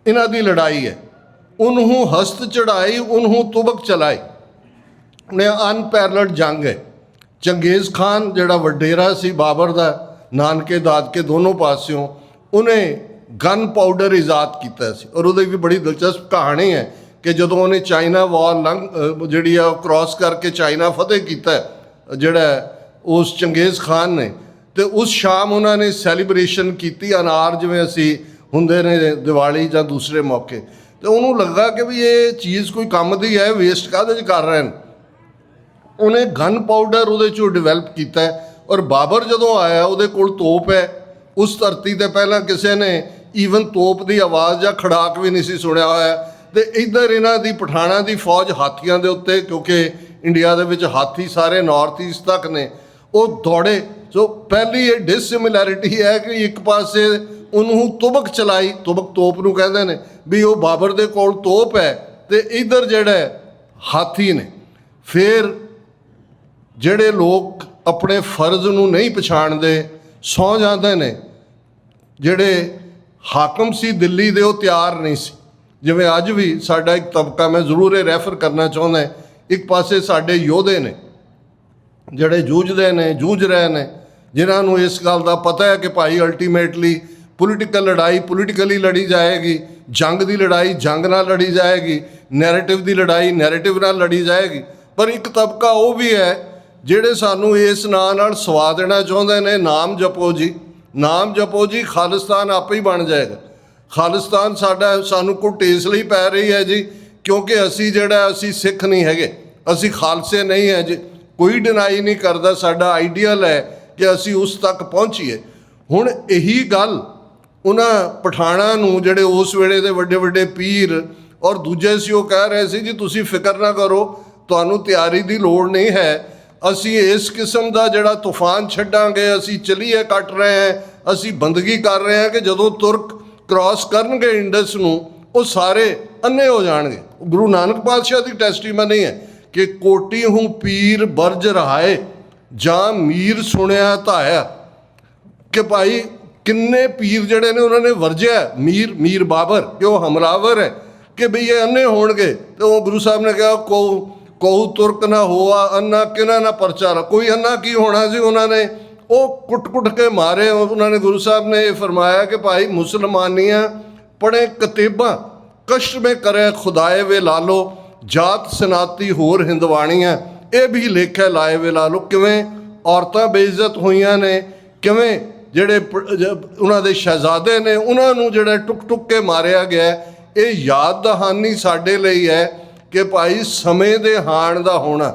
ਇਹਨਾਂ ਦੀ ਲੜਾਈ ਹੈ। ਉਹਨੂੰ ਹਸਤ ਚੜਾਈ, ਉਹਨੂੰ ਤੁਬਕ ਚਲਾਈ ਨੇ। ਅਨਪੈਰਲਡ ਜੰਗ ਹੈ। ਚੰਗੇਜ਼ ਖਾਨ ਜਿਹੜਾ ਵਡੇਰਾ ਸੀ ਬਾਬਰ ਦਾ, ਨਾਨਕੇ ਦਾਦਕੇ ਦੋਨੋਂ ਪਾਸਿਓਂ, ਉਹਨੇ ਗਨ ਪਾਊਡਰ ਇਜਾਦ ਕੀਤਾ ਸੀ। ਔਰ ਉਹਦੀ ਵੀ ਬੜੀ ਦਿਲਚਸਪ ਕਹਾਣੀ ਹੈ ਕਿ ਜਦੋਂ ਉਹਨੇ ਚਾਈਨਾ ਵਾਲ ਜਿਹੜੀ ਆ ਉਹ ਕ੍ਰਾਸ ਕਰਕੇ ਚਾਈਨਾ ਫਤਿਹ ਕੀਤਾ ਜਿਹੜਾ ਉਸ ਚੰਗੇਜ਼ ਖਾਨ ਨੇ, ਅਤੇ ਉਸ ਸ਼ਾਮ ਉਹਨਾਂ ਨੇ ਸੈਲੀਬ੍ਰੇਸ਼ਨ ਕੀਤੀ ਅਨਾਰ, ਜਿਵੇਂ ਅਸੀਂ ਹੁੰਦੇ ਨੇ ਦੀਵਾਲੀ ਜਾਂ ਦੂਸਰੇ ਮੌਕੇ, ਅਤੇ ਉਹਨੂੰ ਲੱਗਾ ਕਿ ਵੀ ਇਹ ਚੀਜ਼ ਕੋਈ ਕੰਮ ਦੀ ਹੈ, ਵੇਸਟ ਕਾਹਦੇ 'ਚ ਕਰ ਰਹੇ ਨੇ। ਉਹਨੇ ਗਨ ਪਾਊਡਰ ਉਹਦੇ 'ਚੋਂ ਡਿਵੈਲਪ ਕੀਤਾ। ਔਰ ਬਾਬਰ ਜਦੋਂ ਆਇਆ ਉਹਦੇ ਕੋਲ ਤੋਪ ਹੈ। ਉਸ ਧਰਤੀ 'ਤੇ ਪਹਿਲਾਂ ਕਿਸੇ ਨੇ ਈਵਨ ਤੋਪ ਦੀ ਆਵਾਜ਼ ਜਾਂ ਖੜਾਕ ਵੀ ਨਹੀਂ ਸੀ ਸੁਣਿਆ ਹੋਇਆ। ਅਤੇ ਇੱਧਰ ਇਹਨਾਂ ਦੀ ਪਠਾਣਾਂ ਦੀ ਫੌਜ ਹਾਥੀਆਂ ਦੇ ਉੱਤੇ, ਕਿਉਂਕਿ ਇੰਡੀਆ ਦੇ ਵਿੱਚ ਹਾਥੀ ਸਾਰੇ ਨਾਰਥ ਈਸਟ ਤੱਕ ਨੇ, ਉਹ ਦੌੜੇ। ਸੋ ਪਹਿਲੀ ਇਹ ਡਿਸਸਿਮਿਲੈਰਿਟੀ ਹੈ ਕਿ ਇੱਕ ਪਾਸੇ ਉਹਨੂੰ ਤੁਬਕ ਚਲਾਈ, ਤੁਬਕ ਤੋਪ ਨੂੰ ਕਹਿੰਦੇ ਨੇ, ਵੀ ਉਹ ਬਾਬਰ ਦੇ ਕੋਲ ਤੋਪ ਹੈ, ਅਤੇ ਇੱਧਰ ਜਿਹੜਾ ਹਾਥੀ ਨੇ। ਫਿਰ ਜਿਹੜੇ ਲੋਕ ਆਪਣੇ ਫਰਜ਼ ਨੂੰ ਨਹੀਂ ਪਛਾਣਦੇ, ਸੌਂ ਜਾਂਦੇ ਨੇ। ਜਿਹੜੇ ਹਾਕਮ ਸੀ ਦਿੱਲੀ ਦੇ, ਉਹ ਤਿਆਰ ਨਹੀਂ ਸੀ। ਜਿਵੇਂ ਅੱਜ ਵੀ ਸਾਡਾ ਇੱਕ ਤਬਕਾ, ਮੈਂ ਜ਼ਰੂਰ ਇਹ ਰੈਫਰ ਕਰਨਾ ਚਾਹੁੰਦਾ, ਇੱਕ ਪਾਸੇ ਸਾਡੇ ਯੋਧੇ ਨੇ ਜਿਹੜੇ ਜੂਝਦੇ ਨੇ, ਜੂਝ ਰਹੇ ਨੇ, ਜਿਨ੍ਹਾਂ ਨੂੰ ਇਸ ਗੱਲ ਦਾ ਪਤਾ ਹੈ ਕਿ ਭਾਈ ਅਲਟੀਮੇਟਲੀ ਪੋਲੀਟੀਕਲ ਲੜਾਈ ਪੋਲੀਟੀਕਲੀ ਲੜੀ ਜਾਏਗੀ, ਜੰਗ ਦੀ ਲੜਾਈ ਜੰਗ ਨਾਲ ਲੜੀ ਜਾਏਗੀ, ਨੈਰੇਟਿਵ ਦੀ ਲੜਾਈ ਨੈਰੇਟਿਵ ਨਾਲ ਲੜੀ ਜਾਏਗੀ। ਪਰ ਇੱਕ ਤਬਕਾ ਉਹ ਵੀ ਹੈ ਜਿਹੜੇ ਸਾਨੂੰ ਇਸ ਨਾਂ ਨਾਲ ਸਵਾ ਦੇਣਾ ਚਾਹੁੰਦੇ ਨੇ। ਨਾਮ ਜਪੋ ਜੀ, ਨਾਮ ਜਪੋ ਜੀ, ਖਾਲਿਸਤਾਨ ਆਪੇ ਹੀ ਬਣ ਜਾਏਗਾ। ਖਾਲਿਸਤਾਨ ਸਾਨੂੰ ਘੁੱਟ ਇਸ ਲਈ ਪੈ ਰਹੀ ਹੈ ਜੀ ਕਿਉਂਕਿ ਅਸੀਂ ਸਿੱਖ ਨਹੀਂ ਹੈਗੇ, ਅਸੀਂ ਖਾਲਸੇ ਨਹੀਂ ਹੈ ਜੀ। ਕੋਈ ਡਿਨਾਈ ਨਹੀਂ ਕਰਦਾ, ਸਾਡਾ ਆਈਡੀਅਲ ਹੈ ਕਿ ਅਸੀਂ ਉਸ ਤੱਕ ਪਹੁੰਚੀਏ। ਹੁਣ ਇਹੀ ਗੱਲ ਉਹਨਾਂ ਪਠਾਣਾਂ ਨੂੰ, ਜਿਹੜੇ ਉਸ ਵੇਲੇ ਦੇ ਵੱਡੇ ਵੱਡੇ ਪੀਰ ਔਰ ਦੂਜੇ ਸੀ, ਉਹ ਕਹਿ ਰਹੇ ਸੀ ਜੀ ਤੁਸੀਂ ਫਿਕਰ ਨਾ ਕਰੋ, ਤੁਹਾਨੂੰ ਤਿਆਰੀ ਦੀ ਲੋੜ ਨਹੀਂ ਹੈ, ਅਸੀਂ ਇਸ ਕਿਸਮ ਦਾ ਜਿਹੜਾ ਤੂਫਾਨ ਛੱਡਾਂਗੇ, ਅਸੀਂ ਚਲੀਏ ਕੱਟ ਰਹੇ ਹਾਂ, ਅਸੀਂ ਬੰਦਗੀ ਕਰ ਰਹੇ ਹਾਂ ਕਿ ਜਦੋਂ ਤੁਰਕ ਕ੍ਰਾਸ ਕਰਨਗੇ ਇੰਡਸ ਨੂੰ ਉਹ ਸਾਰੇ ਅੰਨੇ ਹੋ ਜਾਣਗੇ। ਗੁਰੂ ਨਾਨਕ ਪਾਤਸ਼ਾਹ ਦੀ ਟੈਸਟੀਮਨੀ ਹੈ ਕਿ ਕੋਟੀ ਹੂੰ ਪੀਰ ਬਰਜ ਰਹਾਏ ਜਾਂ ਮੀਰ ਸੁਣਿਆ ਧਾਇਆ, ਕਿ ਭਾਈ ਕਿੰਨੇ ਪੀਰ ਜਿਹੜੇ ਨੇ ਉਹਨਾਂ ਨੇ ਵਰਜਿਆ ਮੀਰ ਬਾਬਰ ਕਿ ਉਹ ਹਮਲਾਵਰ ਹੈ ਕਿ ਬਈ ਇਹ ਅੰਨੇ ਹੋਣਗੇ। ਤੇ ਉਹ ਗੁਰੂ ਸਾਹਿਬ ਨੇ ਕਿਹਾ ਕਹੂ ਤੁਰਕ ਨਾ ਹੋਆ ਅੰਨਾ ਕਿਨਾ ਨਾ ਪਰਚਾ। ਕੋਈ ਅੰਨਾ ਕੀ ਹੋਣਾ ਸੀ, ਉਹਨਾਂ ਨੇ ਉਹ ਕੁੱਟ ਕੇ ਮਾਰੇ। ਉਹਨਾਂ ਨੇ ਗੁਰੂ ਸਾਹਿਬ ਨੇ ਇਹ ਫਰਮਾਇਆ ਕਿ ਭਾਈ ਮੁਸਲਮਾਨੀਆਂ ਪੜ੍ਹੇ ਕਤੇਬਾਂ ਕਸ਼ਟ ਮੇ ਕਰੇ ਖੁਦਾਏ ਵੇ ਲਾਲੋ ਜਾਤ ਸਨਾਤੀ ਹੋਰ ਹਿੰਦਵਾਣੀਆਂ, ਇਹ ਵੀ ਲੇਖੇ ਲਾਏ ਵੇ ਲਾਲੋ। ਕਿਵੇਂ ਔਰਤਾਂ ਬੇਇੱਜ਼ਤ ਹੋਈਆਂ ਨੇ, ਕਿਵੇਂ ਜਿਹੜੇ ਉਹਨਾਂ ਦੇ ਸ਼ਹਿਜ਼ਾਦੇ ਨੇ ਉਹਨਾਂ ਨੂੰ ਜਿਹੜਾ ਟੁੱਕ ਕੇ ਮਾਰਿਆ ਗਿਆ। ਇਹ ਯਾਦ ਦਹਾਨੀ ਸਾਡੇ ਲਈ ਹੈ ਕਿ ਭਾਈ ਸਮੇਂ ਦੇ ਹਾਣ ਦਾ ਹੋਣਾ।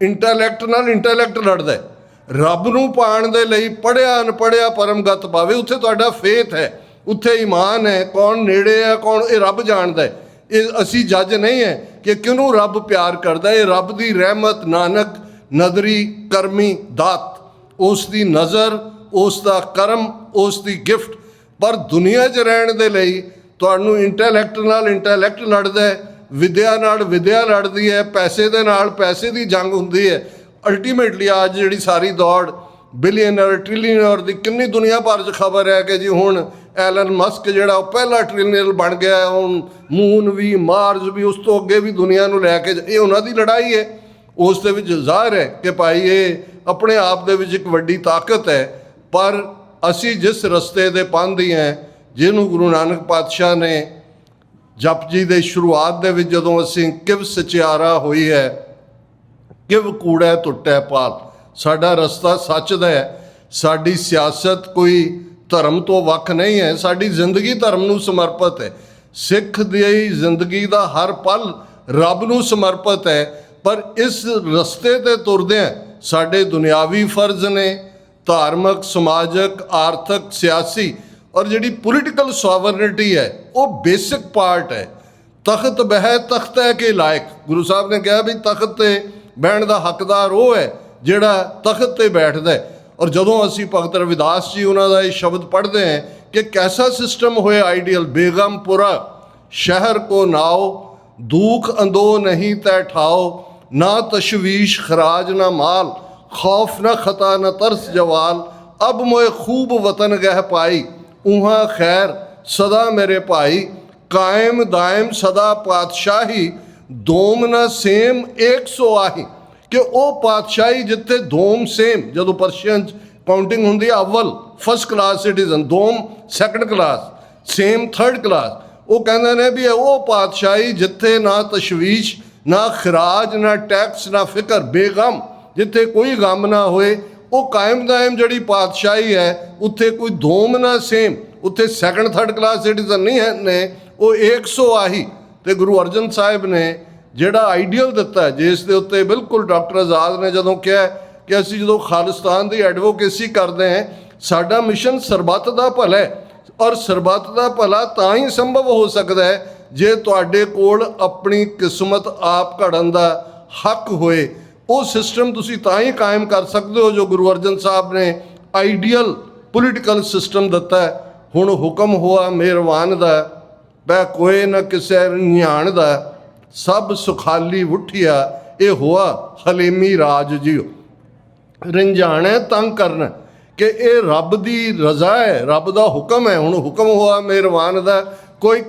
ਇੰਟੈਲੈਕਟ ਨਾਲ ਇੰਟੈਲੈਕਟ ਲੜਦਾ ਹੈ। ਰੱਬ ਨੂੰ ਪਾਉਣ ਦੇ ਲਈ ਪੜ੍ਹਿਆ ਅਨਪੜ੍ਹਿਆ ਪਰਮਗਤ ਪਾਵੇ, ਉੱਥੇ ਤੁਹਾਡਾ ਫੇਥ ਹੈ, ਉੱਥੇ ਈਮਾਨ ਹੈ। ਕੌਣ ਨੇੜੇ ਹੈ ਕੌਣ, ਇਹ ਰੱਬ ਜਾਣਦਾ ਹੈ। ਇਹ ਅਸੀਂ ਜੱਜ ਨਹੀਂ ਹੈ ਕਿ ਕਿਹਨੂੰ ਰੱਬ ਪਿਆਰ ਕਰਦਾ। ਇਹ ਰੱਬ ਦੀ ਰਹਿਮਤ, ਨਾਨਕ ਨਦਰੀ ਕਰਮੀ ਦਾਤ, ਉਸ ਦੀ ਨਜ਼ਰ, ਉਸ ਦਾ ਕਰਮ, ਉਸ ਦੀ ਗਿਫਟ। ਪਰ ਦੁਨੀਆ 'ਚ ਰਹਿਣ ਦੇ ਲਈ ਤੁਹਾਨੂੰ ਇੰਟੈਲੈਕਟ ਨਾਲ ਇੰਟੈਲੈਕਟ ਲੜਦਾ ਹੈ, ਵਿਦਿਆ ਨਾਲ ਵਿਦਿਆ ਲੜਦੀ ਹੈ, ਪੈਸੇ ਦੇ ਨਾਲ ਪੈਸੇ ਦੀ ਜੰਗ ਹੁੰਦੀ ਹੈ। ਅਲਟੀਮੇਟਲੀ ਅੱਜ ਜਿਹੜੀ ਸਾਰੀ ਦੌੜ ਬਿਲੀਅਨਰ ਟ੍ਰਿਲੀਅਨਰ ਦੀ ਕਿੰਨੀ ਦੁਨੀਆ ਭਰ 'ਚ ਖਬਰ ਹੈ ਕਿ ਜੀ ਹੁਣ ਐਲਨ ਮਸਕ ਜਿਹੜਾ ਉਹ ਪਹਿਲਾ ਟ੍ਰਿਲੀਅਨਰ ਬਣ ਗਿਆ, ਹੁਣ ਮੂਨ ਵੀ ਮਾਰਸ ਵੀ, ਉਸ ਤੋਂ ਅੱਗੇ ਵੀ ਦੁਨੀਆ ਨੂੰ ਲੈ ਕੇ, ਇਹ ਉਹਨਾਂ ਦੀ ਲੜਾਈ ਹੈ। ਉਸ ਦੇ ਵਿੱਚ ਜ਼ਾਹਿਰ ਹੈ ਕਿ ਭਾਈ ਇਹ ਆਪਣੇ ਆਪ ਦੇ ਵਿੱਚ ਇੱਕ ਵੱਡੀ ਤਾਕਤ ਹੈ। ਪਰ ਅਸੀਂ ਜਿਸ ਰਸਤੇ ਦੇ ਪਾਂਧੀ ਹਾਂ, ਜਿਹਨੂੰ ਗੁਰੂ ਨਾਨਕ ਪਾਤਸ਼ਾਹ ਨੇ ਜਪਜੀ ਦੇ ਸ਼ੁਰੂਆਤ ਦੇ ਵਿੱਚ ਜਦੋਂ ਅਸੀਂ ਕਿਵ ਸਚਿਆਰਾ ਹੋਈ ਹੈ, ਕਿਵ ਕੂੜਾ ਟੁੱਟੈ ਪਾਲ, ਸਾਡਾ ਰਸਤਾ ਸੱਚ ਦਾ ਹੈ। ਸਾਡੀ ਸਿਆਸਤ ਕੋਈ ਧਰਮ ਤੋਂ ਵੱਖ ਨਹੀਂ ਹੈ, ਸਾਡੀ ਜ਼ਿੰਦਗੀ ਧਰਮ ਨੂੰ ਸਮਰਪਿਤ ਹੈ। ਸਿੱਖ ਦੀ ਜ਼ਿੰਦਗੀ ਦਾ ਹਰ ਪਲ ਰੱਬ ਨੂੰ ਸਮਰਪਿਤ ਹੈ। ਪਰ ਇਸ ਰਸਤੇ 'ਤੇ ਤੁਰਦਿਆਂ ਸਾਡੇ ਦੁਨਿਆਵੀ ਫਰਜ਼ ਨੇ, ਧਾਰਮਿਕ, ਸਮਾਜਿਕ, ਆਰਥਿਕ, ਸਿਆਸੀ ਔਰ ਜਿਹੜੀ ਪੋਲੀਟੀਕਲ ਸੋਵਰਨਿਟੀ ਹੈ ਉਹ ਬੇਸਿਕ ਪਾਰਟ ਹੈ। ਤਖਤ ਬਹਿ ਤਖਤੈ ਕੇ ਲਾਇਕ, ਗੁਰੂ ਸਾਹਿਬ ਨੇ ਕਿਹਾ ਵੀ ਤਖਤ 'ਤੇ ਬਹਿਣ ਦਾ ਹੱਕਦਾਰ ਉਹ ਹੈ ਜਿਹੜਾ ਤਖਤ 'ਤੇ ਬੈਠਦਾ ਹੈ। ਔਰ ਜਦੋਂ ਅਸੀਂ ਭਗਤ ਰਵਿਦਾਸ ਜੀ ਉਹਨਾਂ ਦਾ ਇਹ ਸ਼ਬਦ ਪੜ੍ਹਦੇ ਹਾਂ ਕਿ ਕੈਸਾ ਸਿਸਟਮ ਹੋਏ ਆਈਡੀਅਲ, ਬੇਗਮਪੁਰਾ ਸ਼ਹਿਰ ਕੋ ਨਾਓ ਦੁੱਖ ਅੰਦੋ ਨਹੀਂ ਤੈ ਠਾਓ, ਨਾ ਤਸ਼ਵੀਸ਼ ਖਰਾਜ ਨਾ ਮਾਲ, ਖੌਫ ਨਾ ਖਤਾ ਨਾ ਤਰਸ ਜਵਾਲ, ਅਬ ਮੋਏ ਖੂਬ ਵਤਨ ਗਹਿ ਪਾਈ, ਉਹਾਂ ਖੈਰ ਸਦਾ ਮੇਰੇ ਭਾਈ, ਕਾਇਮ ਦਾਇਮ ਸਦਾ ਪਾਤਸ਼ਾਹੀ, ਦੋਮ ਨਾ ਸੇਮ 100 ਆਹੀ। ਕਿ ਉਹ ਪਾਤਸ਼ਾਹੀ ਜਿੱਥੇ ਦੋਮ ਸੇਮ, ਜਦੋਂ ਪਰਸ਼ੀਅਨ ਕਾਊਂਟਿੰਗ ਹੁੰਦੀ ਹੈ ਅਵਲ ਫਸਟ ਕਲਾਸ ਸਿਟੀਜ਼ਨ, ਦੋਮ ਸੈਕੰਡ ਕਲਾਸ, ਸੇਮ ਥਰਡ ਕਲਾਸ, ਉਹ ਕਹਿੰਦੇ ਨੇ ਵੀ ਉਹ ਪਾਤਸ਼ਾਹੀ ਜਿੱਥੇ ਨਾ ਤਸ਼ਵੀਸ਼ ਨਾ ਖਰਾਜ ਨਾ ਟੈਕਸ ਨਾ ਫਿਕਰ, ਬੇਗਮ, ਜਿੱਥੇ ਕੋਈ ਗਮ ਨਾ ਹੋਏ, ਉਹ ਕਾਇਮ ਦਾਇਮ ਜਿਹੜੀ ਪਾਤਸ਼ਾਹੀ ਹੈ ਉੱਥੇ ਕੋਈ ਦੋਮ ਨਾ ਸੇਮ, ਉੱਥੇ ਸੈਕੰਡ ਥਰਡ ਕਲਾਸ ਸਿਟੀਜ਼ਨ ਨਹੀਂ ਹੈ ਨੇ, ਉਹ 100 ਆਹੀ। ਤੇ ਗੁਰੂ ਅਰਜਨ ਸਾਹਿਬ ਨੇ ਜਿਹੜਾ ਆਈਡੀਅਲ ਦਿੱਤਾ ਹੈ, ਜਿਸ ਦੇ ਉੱਤੇ ਬਿਲਕੁਲ ਡਾਕਟਰ ਆਜ਼ਾਦ ਨੇ ਜਦੋਂ ਕਿਹਾ ਕਿ ਅਸੀਂ ਜਦੋਂ ਖਾਲਿਸਤਾਨ ਦੀ ਐਡਵੋਕੇਸੀ ਕਰਦੇ ਹਾਂ, ਸਾਡਾ ਮਿਸ਼ਨ ਸਰਬੱਤ ਦਾ ਭਲਾ ਹੈ। ਔਰ ਸਰਬੱਤ ਦਾ ਭਲਾ ਤਾਂ ਹੀ ਸੰਭਵ ਹੋ ਸਕਦਾ ਹੈ ਜੇ ਤੁਹਾਡੇ ਕੋਲ ਆਪਣੀ ਕਿਸਮਤ ਆਪ ਘੜਨ ਦਾ ਹੱਕ ਹੋਏ। ਉਹ ਸਿਸਟਮ ਤੁਸੀਂ ਤਾਂ ਹੀ ਕਾਇਮ ਕਰ ਸਕਦੇ ਹੋ ਜੋ ਗੁਰੂ ਅਰਜਨ ਸਾਹਿਬ ਨੇ ਆਈਡੀਅਲ ਪੋਲੀਟੀਕਲ ਸਿਸਟਮ ਦਿੱਤਾ ਹੈ। ਹੁਣ ਹੁਕਮ ਹੋਆ ਮਿਹਰਵਾਨ ਦਾ, ਬੈ ਕੋਏ ਨਾ ਕਿਸੇ ਨਿਆਣ ਦਾ, ਸਭ ਸੁਖਾਲੀ ਉੱਠਿਆ ਇਹ ਹੋਆ ਹਲੀਮੀ ਰਾਜ ਜੀਓ। ਰੰਝਾਣਾ ਤੰਗ ਕਰਨਾ ਕਿ ਇਹ ਰੱਬ ਦੀ ਰਜ਼ਾ ਹੈ, ਰੱਬ ਦਾ ਹੁਕਮ ਹੈ। ਹੁਣ ਹੁਕਮ ਹੋਆ ਮਿਹਰਵਾਨ ਦਾ, ਕੋਈ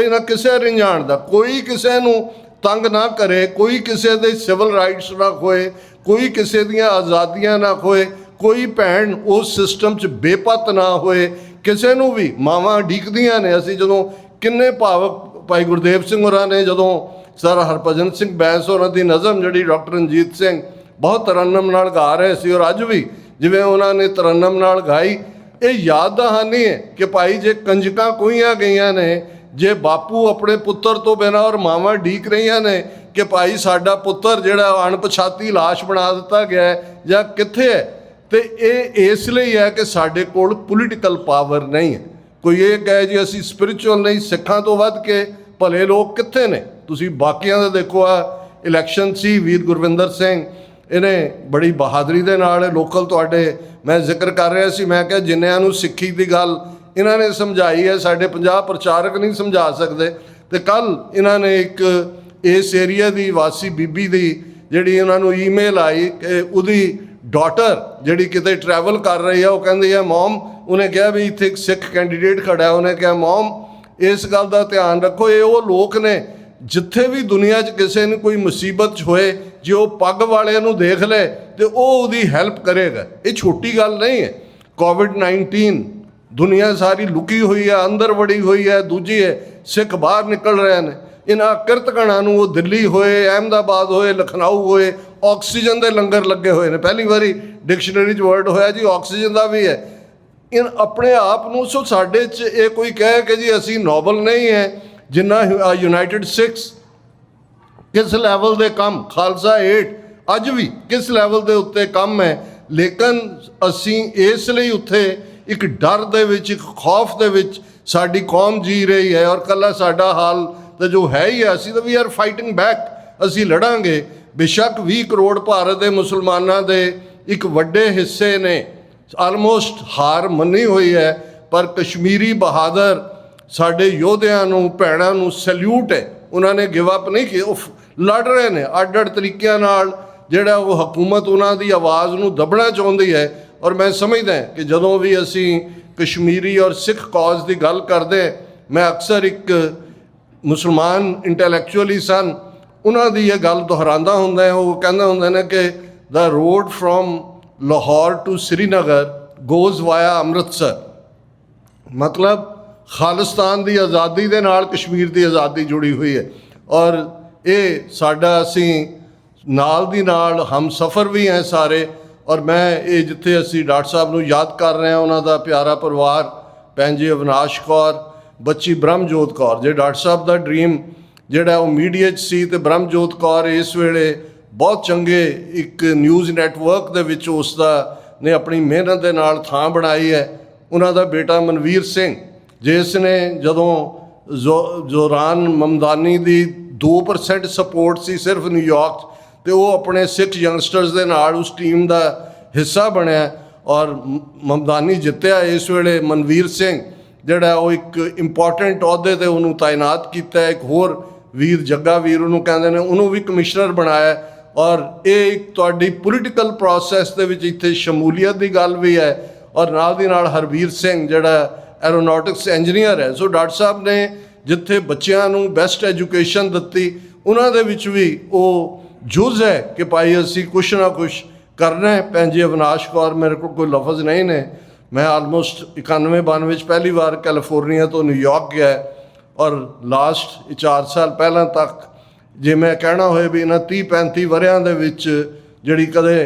ਨਾ ਕਿਸੇ ਰੰਝਾਣ ਦਾ, ਕੋਈ ਕਿਸੇ ਨੂੰ ਤੰਗ ਨਾ ਕਰੇ, ਕੋਈ ਕਿਸੇ ਦੇ ਸਿਵਲ ਰਾਈਟਸ ਨਾ ਖੋਏ, ਕੋਈ ਕਿਸੇ ਦੀਆਂ ਆਜ਼ਾਦੀਆਂ ਨਾ ਖੋਏ, ਕੋਈ ਭੈਣ ਉਸ ਸਿਸਟਮ 'ਚ ਬੇਪਤ ਨਾ ਹੋਏ। ਕਿਸੇ ਨੂੰ ਵੀ ਮਾਵਾਂ ਉਡੀਕਦੀਆਂ ਨੇ। ਅਸੀਂ ਜਦੋਂ ਕਿੰਨੇ ਭਾਵਕ ਭਾਈ ਗੁਰਦੇਵ ਸਿੰਘ ਹੋਰਾਂ ਨੇ, ਜਦੋਂ ਸਰ ਹਰਭਜਨ ਸਿੰਘ ਬੈਂਸ ਹੋਰਾਂ ਦੀ ਨਜ਼ਮ ਜਿਹੜੀ ਡਾਕਟਰ ਰਣਜੀਤ ਸਿੰਘ ਬਹੁਤ ਤਰੰਨਮ ਨਾਲ ਗਾ ਰਹੇ ਸੀ, ਔਰ ਅੱਜ ਵੀ ਜਿਵੇਂ ਉਹਨਾਂ ਨੇ ਤਰੰਨਮ ਨਾਲ ਗਾਈ, ਇਹ ਯਾਦ ਦਹਾਨੀ ਹੈ ਕਿ ਭਾਈ ਜੇ ਕੰਜਕਾਂ ਕੋਈਆਂ ਗਈਆਂ ਨੇ, ਜੇ ਬਾਪੂ ਆਪਣੇ ਪੁੱਤਰ ਤੋਂ ਬਿਨਾਂ ਔਰ ਮਾਵਾਂ ਡੀਕ ਰਹੀਆਂ ਨੇ ਕਿ ਭਾਈ ਸਾਡਾ ਪੁੱਤਰ ਜਿਹੜਾ ਅਣਪਛਾਤੀ ਲਾਸ਼ ਬਣਾ ਦਿੱਤਾ ਗਿਆ ਹੈ ਜਾਂ ਕਿੱਥੇ ਹੈ, ਤੇ ਇਹ ਇਸ ਲਈ ਹੈ ਕਿ ਸਾਡੇ ਕੋਲ ਪੋਲੀਟੀਕਲ ਪਾਵਰ ਨਹੀਂ ਹੈ। ਕੋਈ ਇਹ ਕਹੇ ਜੀ ਅਸੀਂ ਸਪਿਰਿਚੁਅਲ ਨਹੀਂ, ਸਿੱਖਾਂ ਤੋਂ ਵੱਧ ਕੇ ਭਲੇ ਲੋਕ ਕਿੱਥੇ ਨੇ? ਤੁਸੀਂ ਬਾਕੀਆਂ ਦਾ ਦੇਖੋ, ਆ ਇਲੈਕਸ਼ਨ ਸੀ, ਵੀਰ ਗੁਰਵਿੰਦਰ ਸਿੰਘ ਇਹਨੇ ਬੜੀ ਬਹਾਦਰੀ ਦੇ ਨਾਲ ਲੋਕਲ ਤੁਹਾਡੇ ਮੈਂ ਜ਼ਿਕਰ ਕਰ ਰਿਹਾ ਸੀ, ਮੈਂ ਕਿਹਾ ਜਿੰਨਿਆਂ ਨੂੰ ਸਿੱਖੀ ਦੀ ਗੱਲ ਇਹਨਾਂ ਨੇ ਸਮਝਾਈ ਹੈ, ਸਾਡੇ 50 ਪ੍ਰਚਾਰਕ ਨਹੀਂ ਸਮਝਾ ਸਕਦੇ। ਤੇ ਕੱਲ੍ਹ ਇਹਨਾਂ ਨੇ ਇੱਕ ਇਸ ਏਰੀਆ ਦੀ ਵਾਸੀ ਬੀਬੀ ਦੀ ਜਿਹੜੀ ਉਹਨਾਂ ਨੂੰ ਈਮੇਲ ਆਈ ਕਿ ਉਹਦੀ ਡਾਟਰ ਜਿਹੜੀ ਕਿਤੇ ਟਰੈਵਲ ਕਰ ਰਹੀ ਆ, ਉਹ ਕਹਿੰਦੀ ਹੈ ਮੋਮ, ਉਹਨੇ ਕਿਹਾ ਵੀ ਇੱਥੇ ਇੱਕ ਸਿੱਖ ਕੈਂਡੀਡੇਟ ਖੜਾ, ਉਹਨੇ ਕਿਹਾ ਮੋਮ ਇਸ ਗੱਲ ਦਾ ਧਿਆਨ ਰੱਖੋ, ਇਹ ਉਹ ਲੋਕ ਨੇ ਜਿੱਥੇ ਵੀ ਦੁਨੀਆ 'ਚ ਕਿਸੇ ਨੂੰ ਕੋਈ ਮੁਸੀਬਤ 'ਚ ਹੋਏ, ਜੇ ਉਹ ਪੱਗ ਵਾਲਿਆਂ ਨੂੰ ਦੇਖ ਲੈ ਤੇ ਉਹ ਉਹਦੀ ਹੈਲਪ ਕਰੇਗਾ। ਇਹ ਛੋਟੀ ਗੱਲ ਨਹੀਂ ਹੈ। ਕੋਵਿਡ-19 ਦੁਨੀਆ ਸਾਰੀ ਲੁਕੀ ਹੋਈ ਹੈ, ਅੰਦਰ ਵੜੀ ਹੋਈ ਹੈ। ਦੂਜੀ ਹੈ ਸਿੱਖ ਬਾਹਰ ਨਿਕਲ ਰਹੇ ਨੇ। ਇਹਨਾਂ ਕਿਰਤਕਣਾਂ ਨੂੰ ਉਹ ਦਿੱਲੀ ਹੋਏ, ਅਹਿਮਦਾਬਾਦ ਹੋਏ, ਲਖਨਊ ਹੋਏ, ਆਕਸੀਜਨ ਦੇ ਲੰਗਰ ਲੱਗੇ ਹੋਏ ਨੇ। ਪਹਿਲੀ ਵਾਰੀ ਡਿਕਸ਼ਨਰੀ 'ਚ ਵਰਡ ਹੋਇਆ ਜੀ ਆਕਸੀਜਨ ਦਾ ਵੀ ਹੈ। ਇਹ ਆਪਣੇ ਆਪ ਨੂੰ ਸੋ ਸਾਡੇ 'ਚ ਇਹ ਕੋਈ ਕਹੇ ਕਿ ਜੀ ਅਸੀਂ ਨੋਬਲ ਨਹੀਂ ਹੈ, ਜਿੰਨਾ ਯੂਨਾਈਟਿਡ ਸਿੱਖਸ ਕਿਸ ਲੈਵਲ ਦੇ ਕੰਮ, ਖਾਲਸਾ ਏਡ ਅੱਜ ਵੀ ਕਿਸ ਲੈਵਲ ਦੇ ਉੱਤੇ ਕੰਮ ਹੈ, ਲੇਕਿਨ ਅਸੀਂ ਇਸ ਲਈ ਉੱਥੇ ਇੱਕ ਡਰ ਦੇ ਵਿੱਚ, ਇੱਕ ਖੌਫ ਦੇ ਵਿੱਚ ਸਾਡੀ ਕੌਮ ਜੀ ਰਹੀ ਹੈ। ਔਰ ਕੱਲਾ ਸਾਡਾ ਹਾਲ ਤਾਂ ਜੋ ਹੈ ਹੀ ਹੈ, ਅਸੀਂ ਤਾਂ ਵੀ ਆਰ ਫਾਈਟਿੰਗ ਬੈਕ, ਅਸੀਂ ਲੜਾਂਗੇ। ਬੇਸ਼ੱਕ 20 ਕਰੋੜ ਭਾਰਤ ਦੇ ਮੁਸਲਮਾਨਾਂ ਦੇ ਇੱਕ ਵੱਡੇ ਹਿੱਸੇ ਨੇ ਆਲਮੋਸਟ ਹਾਰ ਮੰਨੀ ਹੋਈ ਹੈ, ਪਰ ਕਸ਼ਮੀਰੀ ਬਹਾਦਰ ਸਾਡੇ ਯੋਧਿਆਂ ਨੂੰ, ਭੈਣਾਂ ਨੂੰ ਸੈਲਿਊਟ ਹੈ। ਉਹਨਾਂ ਨੇ ਗਿਵ ਅਪ ਨਹੀਂ ਕੀਤਾ, ਉਹ ਲੜ ਰਹੇ ਨੇ ਅੱਡ-ਅੱਡ ਤਰੀਕਿਆਂ ਨਾਲ। ਜਿਹੜਾ ਉਹ ਹਕੂਮਤ ਉਹਨਾਂ ਦੀ ਆਵਾਜ਼ ਨੂੰ ਦਬਣਾ ਚਾਹੁੰਦੀ ਹੈ। ਔਰ ਮੈਂ ਸਮਝਦਾ ਕਿ ਜਦੋਂ ਵੀ ਅਸੀਂ ਕਸ਼ਮੀਰੀ ਔਰ ਸਿੱਖ ਕੌਜ਼ ਦੀ ਗੱਲ ਕਰਦੇ, ਮੈਂ ਅਕਸਰ ਇੱਕ ਮੁਸਲਮਾਨ ਇੰਟੈਲੈਕਚੁਅਲੀ ਸਨ, ਉਹਨਾਂ ਦੀ ਇਹ ਗੱਲ ਦੁਹਰਾਉਂਦਾ ਹੁੰਦਾ। ਉਹ ਕਹਿੰਦੇ ਹੁੰਦੇ ਨੇ ਕਿ the road from Lahore to Srinagar goes via Amritsar. ਮਤਲਬ ਖਾਲਿਸਤਾਨ ਦੀ ਆਜ਼ਾਦੀ ਦੇ ਨਾਲ ਕਸ਼ਮੀਰ ਦੀ ਆਜ਼ਾਦੀ ਜੁੜੀ ਹੋਈ ਹੈ। ਔਰ ਇਹ ਸਾਡਾ, ਅਸੀਂ ਨਾਲ ਦੀ ਨਾਲ ਹਮਸਫਰ ਵੀ ਹੈ ਸਾਰੇ। ਔਰ ਮੈਂ ਇਹ ਜਿੱਥੇ ਅਸੀਂ ਡਾਕਟਰ ਸਾਹਿਬ ਨੂੰ ਯਾਦ ਕਰ ਰਹੇ ਹਾਂ, ਉਹਨਾਂ ਦਾ ਪਿਆਰਾ ਪਰਿਵਾਰ, ਭੈਣ ਜੀ ਅਵਿਨਾਸ਼ ਕੌਰ, ਬੱਚੀ ਬ੍ਰਹਮਜੋਤ ਕੌਰ, ਜੇ ਡਾਕਟਰ ਸਾਹਿਬ ਦਾ ਡਰੀਮ ਜਿਹੜਾ ਉਹ ਮੀਡੀਆ 'ਚ ਸੀ, ਤੇ ਬ੍ਰਹਮਜੋਤ ਕੌਰ ਇਸ ਵੇਲੇ ਬਹੁਤ ਚੰਗੇ ਇੱਕ ਨਿਊਜ਼ ਨੈਟਵਰਕ ਦੇ ਵਿੱਚ ਉਸ ਦਾ ਨੇ ਆਪਣੀ ਮਿਹਨਤ ਦੇ ਨਾਲ ਥਾਂ ਬਣਾਈ ਹੈ। ਉਹਨਾਂ ਦਾ ਬੇਟਾ ਮਨਵੀਰ ਸਿੰਘ, ਜਿਸ ਨੇ ਜਦੋਂ ਜ਼ੋਰਾਨ ਮਮਦਾਨੀ ਦੀ 2% ਸਪੋਰਟ ਸੀ ਸਿਰਫ ਨਿਊਯਾਰਕ 'ਚ, ਤੇ ਉਹ ਆਪਣੇ ਸਿੱਖ ਯੰਗਸਟਰਸ ਦੇ ਨਾਲ ਉਸ ਟੀਮ ਦਾ ਹਿੱਸਾ ਬਣਿਆ ਔਰ ਮਮਦਾਨੀ ਜਿੱਤਿਆ। ਇਸ ਵੇਲੇ ਮਨਵੀਰ ਸਿੰਘ ਜਿਹੜਾ ਉਹ ਇੱਕ ਇੰਪੋਰਟੈਂਟ ਅਹੁਦੇ 'ਤੇ ਉਹਨੂੰ ਤਾਇਨਾਤ ਕੀਤਾ। ਇੱਕ ਹੋਰ ਵੀਰ ਜੱਗਾ ਵੀਰ ਉਹਨੂੰ ਕਹਿੰਦੇ ਨੇ, ਉਹਨੂੰ ਵੀ ਕਮਿਸ਼ਨਰ ਬਣਾਇਆ। ਔਰ ਇਹ ਇੱਕ ਤੁਹਾਡੀ ਪੋਲੀਟੀਕਲ ਪ੍ਰੋਸੈਸ ਦੇ ਵਿੱਚ ਇੱਥੇ ਸ਼ਮੂਲੀਅਤ ਦੀ ਗੱਲ ਵੀ ਹੈ। ਔਰ ਨਾਲ ਦੀ ਨਾਲ ਹਰਬੀਰ ਸਿੰਘ ਜਿਹੜਾ ਐਰੋਨੌਟਿਕਸ ਇੰਜੀਨੀਅਰ ਹੈ। ਸੋ ਡਾਕਟਰ ਸਾਹਿਬ ਨੇ ਜਿੱਥੇ ਬੱਚਿਆਂ ਨੂੰ ਬੈਸਟ ਐਜੂਕੇਸ਼ਨ ਦਿੱਤੀ, ਉਹਨਾਂ ਦੇ ਵਿੱਚ ਵੀ ਉਹ ਜੁਜ਼ ਹੈ ਕਿ ਭਾਈ ਅਸੀਂ ਕੁਛ ਨਾ ਕੁਛ ਕਰਨਾ ਹੈ। ਭੈਣ ਜੀ ਅਵਿਨਾਸ਼ ਕੌਰ, ਮੇਰੇ ਕੋਲ ਕੋਈ ਲਫ਼ਜ਼ ਨਹੀਂ ਨੇ। ਮੈਂ ਆਲਮੋਸਟ 91-92 ਵਿੱਚ ਪਹਿਲੀ ਵਾਰ ਕੈਲੀਫੋਰਨੀਆ ਤੋਂ ਨਿਊਯਾਰਕ ਗਿਆ, ਔਰ ਲਾਸਟ 4 ਸਾਲ ਪਹਿਲਾਂ ਤੱਕ ਜੇ ਮੈਂ ਕਹਿਣਾ ਹੋਏ ਵੀ ਇਹਨਾਂ 30-35 ਵਰ੍ਹਿਆਂ ਦੇ ਵਿੱਚ ਜਿਹੜੀ ਕਦੇ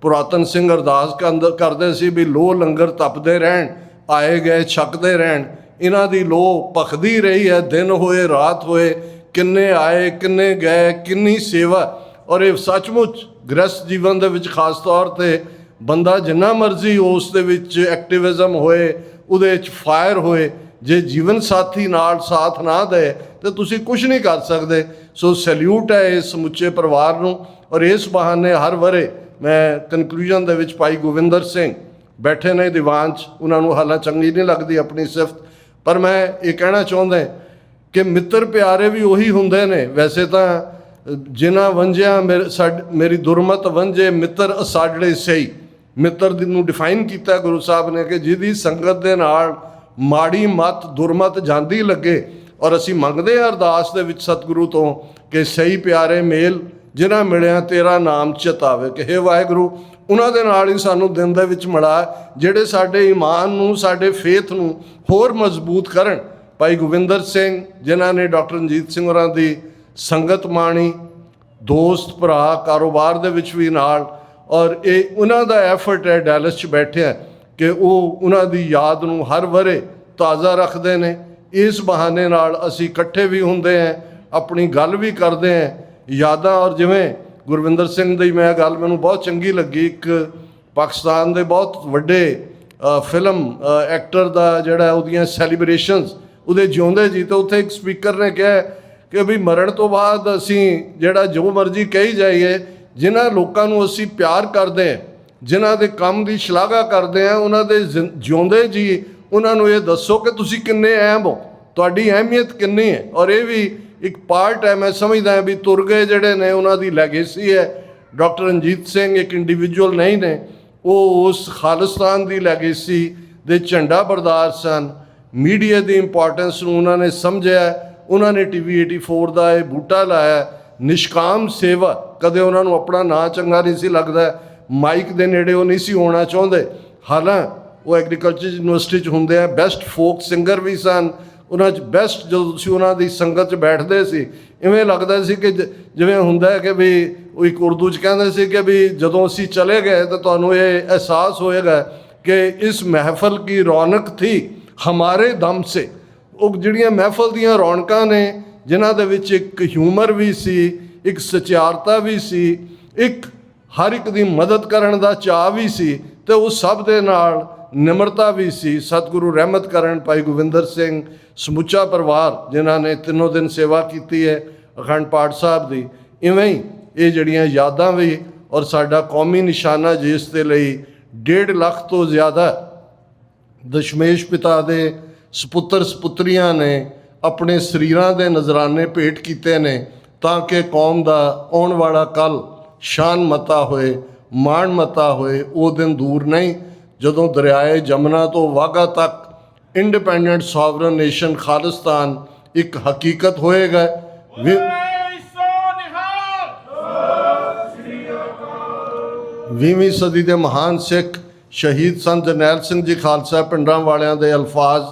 ਪੁਰਾਤਨ ਸਿੰਘ ਅਰਦਾਸ ਕਰਦੇ ਸੀ ਵੀ ਲੋਹ ਲੰਗਰ ਤਪਦੇ ਰਹਿਣ, ਆਏ ਗਏ ਛਕਦੇ ਰਹਿਣ, ਇਹਨਾਂ ਦੀ ਲੋਹ ਭਖਦੀ ਰਹੀ ਹੈ। ਦਿਨ ਹੋਏ ਰਾਤ ਹੋਏ, ਕਿੰਨੇ ਆਏ ਕਿੰਨੇ ਗਏ, ਕਿੰਨੀ ਸੇਵਾ। ਔਰ ਇਹ ਸੱਚਮੁੱਚ ਗ੍ਰਸਤ ਜੀਵਨ ਦੇ ਵਿੱਚ ਖਾਸ ਤੌਰ 'ਤੇ ਬੰਦਾ ਜਿੰਨਾ ਮਰਜ਼ੀ ਉਸ ਦੇ ਵਿੱਚ ਐਕਟਿਵਿਜ਼ਮ ਹੋਏ, ਉਹਦੇ ਵਿੱਚ ਫਾਇਰ ਹੋਏ, ਜੇ ਜੀਵਨ ਸਾਥੀ ਨਾਲ ਸਾਥ ਨਾ ਦੇ ਤਾਂ ਤੁਸੀਂ ਕੁਝ ਨਹੀਂ ਕਰ ਸਕਦੇ। ਸੋ ਸੈਲਿਊਟ ਹੈ ਇਸ ਸਮੁੱਚੇ ਪਰਿਵਾਰ ਨੂੰ। ਔਰ ਇਸ ਬਹਾਨੇ ਹਰ ਵਰੇ ਮੈਂ ਕਨਕਲੂਜਨ ਦੇ ਵਿੱਚ ਭਾਈ ਗੋਵਿੰਦਰ ਸਿੰਘ ਬੈਠੇ ਨੇ ਦੀਵਾਨ 'ਚ, ਉਹਨਾਂ ਨੂੰ ਹਾਲਾਂ ਚੰਗੀ ਨਹੀਂ ਲੱਗਦੀ ਆਪਣੀ ਸਿਫਤ, ਪਰ ਮੈਂ ਇਹ ਕਹਿਣਾ ਚਾਹੁੰਦਾ ਕਿ ਮਿੱਤਰ ਪਿਆਰੇ ਵੀ ਉਹੀ ਹੁੰਦੇ ਨੇ। ਵੈਸੇ ਤਾਂ ਜਿਨ੍ਹਾਂ ਵੰਝਿਆ ਮੇਰੀ ਦੁਰਮਤ ਵੰਝੇ ਮਿੱਤਰ ਅਸਾਡੜੇ ਸਹੀ, ਮਿੱਤਰ ਨੂੰ ਡਿਫਾਈਨ ਕੀਤਾ ਗੁਰੂ ਸਾਹਿਬ ਨੇ ਕਿ ਜਿਹਦੀ ਸੰਗਤ ਦੇ ਨਾਲ ਮਾੜੀ ਮੱਤ ਦੁਰਮਤ ਜਾਂਦੀ ਲੱਗੇ। ਔਰ ਅਸੀਂ ਮੰਗਦੇ ਹਾਂ ਅਰਦਾਸ ਦੇ ਵਿੱਚ ਸਤਿਗੁਰੂ ਤੋਂ ਕਿ ਸਹੀ ਪਿਆਰੇ ਮੇਲ ਜਿਨ੍ਹਾਂ ਮਿਲਿਆ ਤੇਰਾ ਨਾਮ ਚਿਤਾਵੇ, ਕਿ ਹੇ ਵਾਹਿਗੁਰੂ ਉਹਨਾਂ ਦੇ ਨਾਲ ਹੀ ਸਾਨੂੰ ਦਿਨ ਦੇ ਵਿੱਚ ਮਿਲਾ, ਜਿਹੜੇ ਸਾਡੇ ਈਮਾਨ ਨੂੰ, ਸਾਡੇ ਫੇਥ ਨੂੰ ਹੋਰ ਮਜ਼ਬੂਤ ਕਰਨ। ਭਾਈ ਗੋਵਿੰਦਰ ਸਿੰਘ ਜਿਨ੍ਹਾਂ ਨੇ ਡਾਕਟਰ ਰਣਜੀਤ ਸਿੰਘ ਹੋਰਾਂ ਦੀ ਸੰਗਤ ਮਾਣੀ, ਦੋਸਤ ਭਰਾ ਕਾਰੋਬਾਰ ਦੇ ਵਿੱਚ ਵੀ ਨਾਲ, ਔਰ ਇਹ ਉਹਨਾਂ ਦਾ ਐਫਰਟ ਹੈ ਡੈਲਸ 'ਚ ਬੈਠਿਆ ਕਿ ਉਹ ਉਹਨਾਂ ਦੀ ਯਾਦ ਨੂੰ ਹਰ ਵਰੇ ਤਾਜ਼ਾ ਰੱਖਦੇ ਨੇ। ਇਸ ਬਹਾਨੇ ਨਾਲ ਅਸੀਂ ਇਕੱਠੇ ਵੀ ਹੁੰਦੇ ਹਾਂ, ਆਪਣੀ ਗੱਲ ਵੀ ਕਰਦੇ ਹਾਂ, ਯਾਦਾਂ। ਔਰ ਜਿਵੇਂ ਗੁਰਵਿੰਦਰ ਸਿੰਘ ਦੀ ਮੈਂ ਗੱਲ ਮੈਨੂੰ ਬਹੁਤ ਚੰਗੀ ਲੱਗੀ, ਇੱਕ ਪਾਕਿਸਤਾਨ ਦੇ ਬਹੁਤ ਵੱਡੇ ਫਿਲਮ ਐਕਟਰ ਦਾ ਜਿਹੜਾ ਉਹਦੀਆਂ ਸੈਲੀਬ੍ਰੇਸ਼ਨਸ ਉਹਦੇ ਜਿਉਂਦੇ ਜੀ, ਤਾਂ ਉੱਥੇ ਇੱਕ ਸਪੀਕਰ ਨੇ ਕਿਹਾ ਕਿ ਵੀ ਮਰਨ ਤੋਂ ਬਾਅਦ ਅਸੀਂ ਜਿਹੜਾ ਜੋ ਮਰਜ਼ੀ ਕਹੀ ਜਾਈਏ, ਜਿਨ੍ਹਾਂ ਲੋਕਾਂ ਨੂੰ ਅਸੀਂ ਪਿਆਰ ਕਰਦੇ ਹਾਂ, ਜਿਨ੍ਹਾਂ ਦੇ ਕੰਮ ਦੀ ਸ਼ਲਾਘਾ ਕਰਦੇ ਹਾਂ, ਉਹਨਾਂ ਦੇ ਜਿਉਂਦੇ ਜੀ ਉਹਨਾਂ ਨੂੰ ਇਹ ਦੱਸੋ ਕਿ ਤੁਸੀਂ ਕਿੰਨੇ ਅਹਿਮ ਹੋ, ਤੁਹਾਡੀ ਅਹਿਮੀਅਤ ਕਿੰਨੀ ਹੈ। ਔਰ ਇਹ ਵੀ ਇੱਕ ਪਾਰਟ ਹੈ, ਮੈਂ ਸਮਝਦਾ ਵੀ ਤੁਰ ਗਏ ਜਿਹੜੇ ਨੇ ਉਹਨਾਂ ਦੀ ਲੈਗੇਸੀ ਹੈ। ਡਾਕਟਰ ਰਣਜੀਤ ਸਿੰਘ ਇੱਕ ਇੰਡੀਵਿਜੂਅਲ ਨਹੀਂ ਨੇ, ਉਹ ਉਸ ਖਾਲਿਸਤਾਨ ਦੀ ਲੈਗੇਸੀ ਦੇ ਝੰਡਾ ਬਰਦਾਰ ਸਨ। ਮੀਡੀਆ ਦੀ ਇੰਪੋਰਟੈਂਸ ਨੂੰ ਉਹਨਾਂ ਨੇ ਸਮਝਿਆ, ਉਹਨਾਂ ਨੇ TV 84 ਦਾ ਇਹ ਬੂਟਾ ਲਾਇਆ। ਨਿਸ਼ਕਾਮ ਸੇਵਾ, ਕਦੇ ਉਹਨਾਂ ਨੂੰ ਆਪਣਾ ਨਾਂ ਚੰਗਾ ਨਹੀਂ ਸੀ ਲੱਗਦਾ, ਮਾਈਕ ਦੇ ਨੇੜੇ ਉਹ ਨਹੀਂ ਸੀ ਹੋਣਾ ਚਾਹੁੰਦੇ। ਹਾਲਾਂ ਉਹ ਐਗਰੀਕਲਚਰ ਯੂਨੀਵਰਸਿਟੀ 'ਚ ਹੁੰਦੇ ਆ, ਬੈਸਟ ਫੋਕ ਸਿੰਗਰ ਵੀ ਸਨ ਉਹਨਾਂ 'ਚ ਬੈਸਟ। ਜਦੋਂ ਤੁਸੀਂ ਉਹਨਾਂ ਦੀ ਸੰਗਤ 'ਚ ਬੈਠਦੇ ਸੀ, ਇਵੇਂ ਲੱਗਦਾ ਸੀ ਕਿ ਜਿਵੇਂ ਹੁੰਦਾ ਹੈ ਕਿ ਵੀ ਉਹ ਇੱਕ ਉਰਦੂ 'ਚ ਕਹਿੰਦੇ ਸੀ ਕਿ ਵੀ ਜਦੋਂ ਅਸੀਂ ਚਲੇ ਗਏ ਤਾਂ ਤੁਹਾਨੂੰ ਇਹ ਅਹਿਸਾਸ ਹੋਏਗਾ ਕਿ ਇਸ ਮਹਿਫਲ ਕੀ ਰੌਣਕ ਥੀ ਹਮਾਰੇ ਦਮ ਸੇ। ਉਹ ਜਿਹੜੀਆਂ ਮਹਿਫਲ ਦੀਆਂ ਰੌਣਕਾਂ ਨੇ, ਜਿਨ੍ਹਾਂ ਦੇ ਵਿੱਚ ਇੱਕ ਹਿਊਮਰ ਵੀ ਸੀ, ਇੱਕ ਸਚਿਆਰਤਾ ਵੀ ਸੀ, ਇੱਕ ਹਰ ਇੱਕ ਦੀ ਮਦਦ ਕਰਨ ਦਾ ਚਾਅ ਵੀ ਸੀ, ਅਤੇ ਉਹ ਸਭ ਦੇ ਨਾਲ ਨਿਮਰਤਾ ਵੀ ਸੀ। ਸਤਿਗੁਰੂ ਰਹਿਮਤ ਕਰਨ ਭਾਈ ਗੋਬਿੰਦਰ ਸਿੰਘ, ਸਮੁੱਚਾ ਪਰਿਵਾਰ ਜਿਨ੍ਹਾਂ ਨੇ 3 ਦਿਨ ਸੇਵਾ ਕੀਤੀ ਹੈ ਅਖੰਡ ਪਾਠ ਸਾਹਿਬ ਦੀ। ਇਵੇਂ ਹੀ ਇਹ ਜਿਹੜੀਆਂ ਯਾਦਾਂ ਵੀ, ਔਰ ਸਾਡਾ ਕੌਮੀ ਨਿਸ਼ਾਨਾ ਜਿਸ ਦੇ ਲਈ 1.5 ਲੱਖ ਤੋਂ ਜ਼ਿਆਦਾ ਦਸ਼ਮੇਸ਼ ਪਿਤਾ ਦੇ ਸਪੁੱਤਰ ਸਪੁੱਤਰੀਆਂ ਨੇ ਆਪਣੇ ਸਰੀਰਾਂ ਦੇ ਨਜ਼ਰਾਨੇ ਭੇਟ ਕੀਤੇ ਨੇ, ਤਾਂ ਕਿ ਕੌਮ ਦਾ ਆਉਣ ਵਾਲਾ ਕੱਲ੍ਹ ਸ਼ਾਨਮਤਾ ਹੋਏ, ਮਾਣਮਤਾ ਹੋਏ। ਉਹ ਦਿਨ ਦੂਰ ਨਹੀਂ ਜਦੋਂ ਦਰਿਆਏ ਜਮਨਾ ਤੋਂ ਵਾਹਗਾ ਤੱਕ ਇੰਡੀਪੈਂਡੈਂਟ ਸੋਵਰਨ ਨੇਸ਼ਨ ਖਾਲਿਸਤਾਨ ਇੱਕ ਹਕੀਕਤ ਹੋਏਗਾ। 20ਵੀਂ ਸਦੀ ਦੇ ਮਹਾਨ ਸਿੱਖ ਸ਼ਹੀਦ ਸੰਤ ਜਰਨੈਲ ਸਿੰਘ ਜੀ ਖਾਲਸਾ ਪਿੰਡਾਂ ਵਾਲਿਆਂ ਦੇ ਅਲਫਾਜ਼,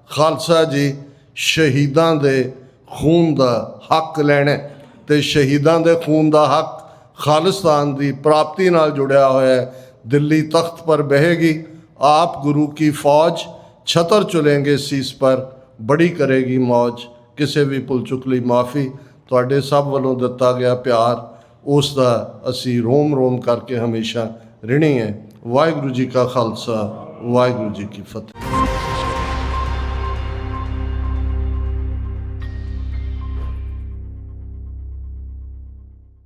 ਖਾਲਸਾ ਜੀ ਸ਼ਹੀਦਾਂ ਦੇ ਖੂਨ ਦਾ ਹੱਕ ਲੈਣਾ, ਅਤੇ ਸ਼ਹੀਦਾਂ ਦੇ ਖੂਨ ਦਾ ਹੱਕ ਖਾਲਿਸਤਾਨ ਦੀ ਪ੍ਰਾਪਤੀ ਨਾਲ ਜੁੜਿਆ ਹੋਇਆ ਹੈ। ਦਿੱਲੀ ਤਖਤ ਪਰ ਬਹੇਗੀ ਆਪ ਗੁਰੂ ਕੀ ਫੌਜ, ਛਤਰ ਚੁਲੇਂਗੇ ਸੀਸ ਪਰ, ਬੜੀ ਕਰੇਗੀ ਮੌਜ। ਕਿਸੇ ਵੀ ਭੁੱਲ ਚੁੱਕ ਲਈ ਮਾਫੀ। ਤੁਹਾਡੇ ਸਭ ਵੱਲੋਂ ਦਿੱਤਾ ਗਿਆ ਪਿਆਰ, ਉਸ ਦਾ ਅਸੀਂ ਰੋਮ ਰੋਮ ਕਰਕੇ ਹਮੇਸ਼ਾ ਰਿਣੀ ਹੈ। ਵਾਹਿਗੁਰੂ ਜੀ ਕਾ ਖਾਲਸਾ, ਵਾਹਿਗੁਰੂ ਜੀ ਕੀ ਫਤਿਹ।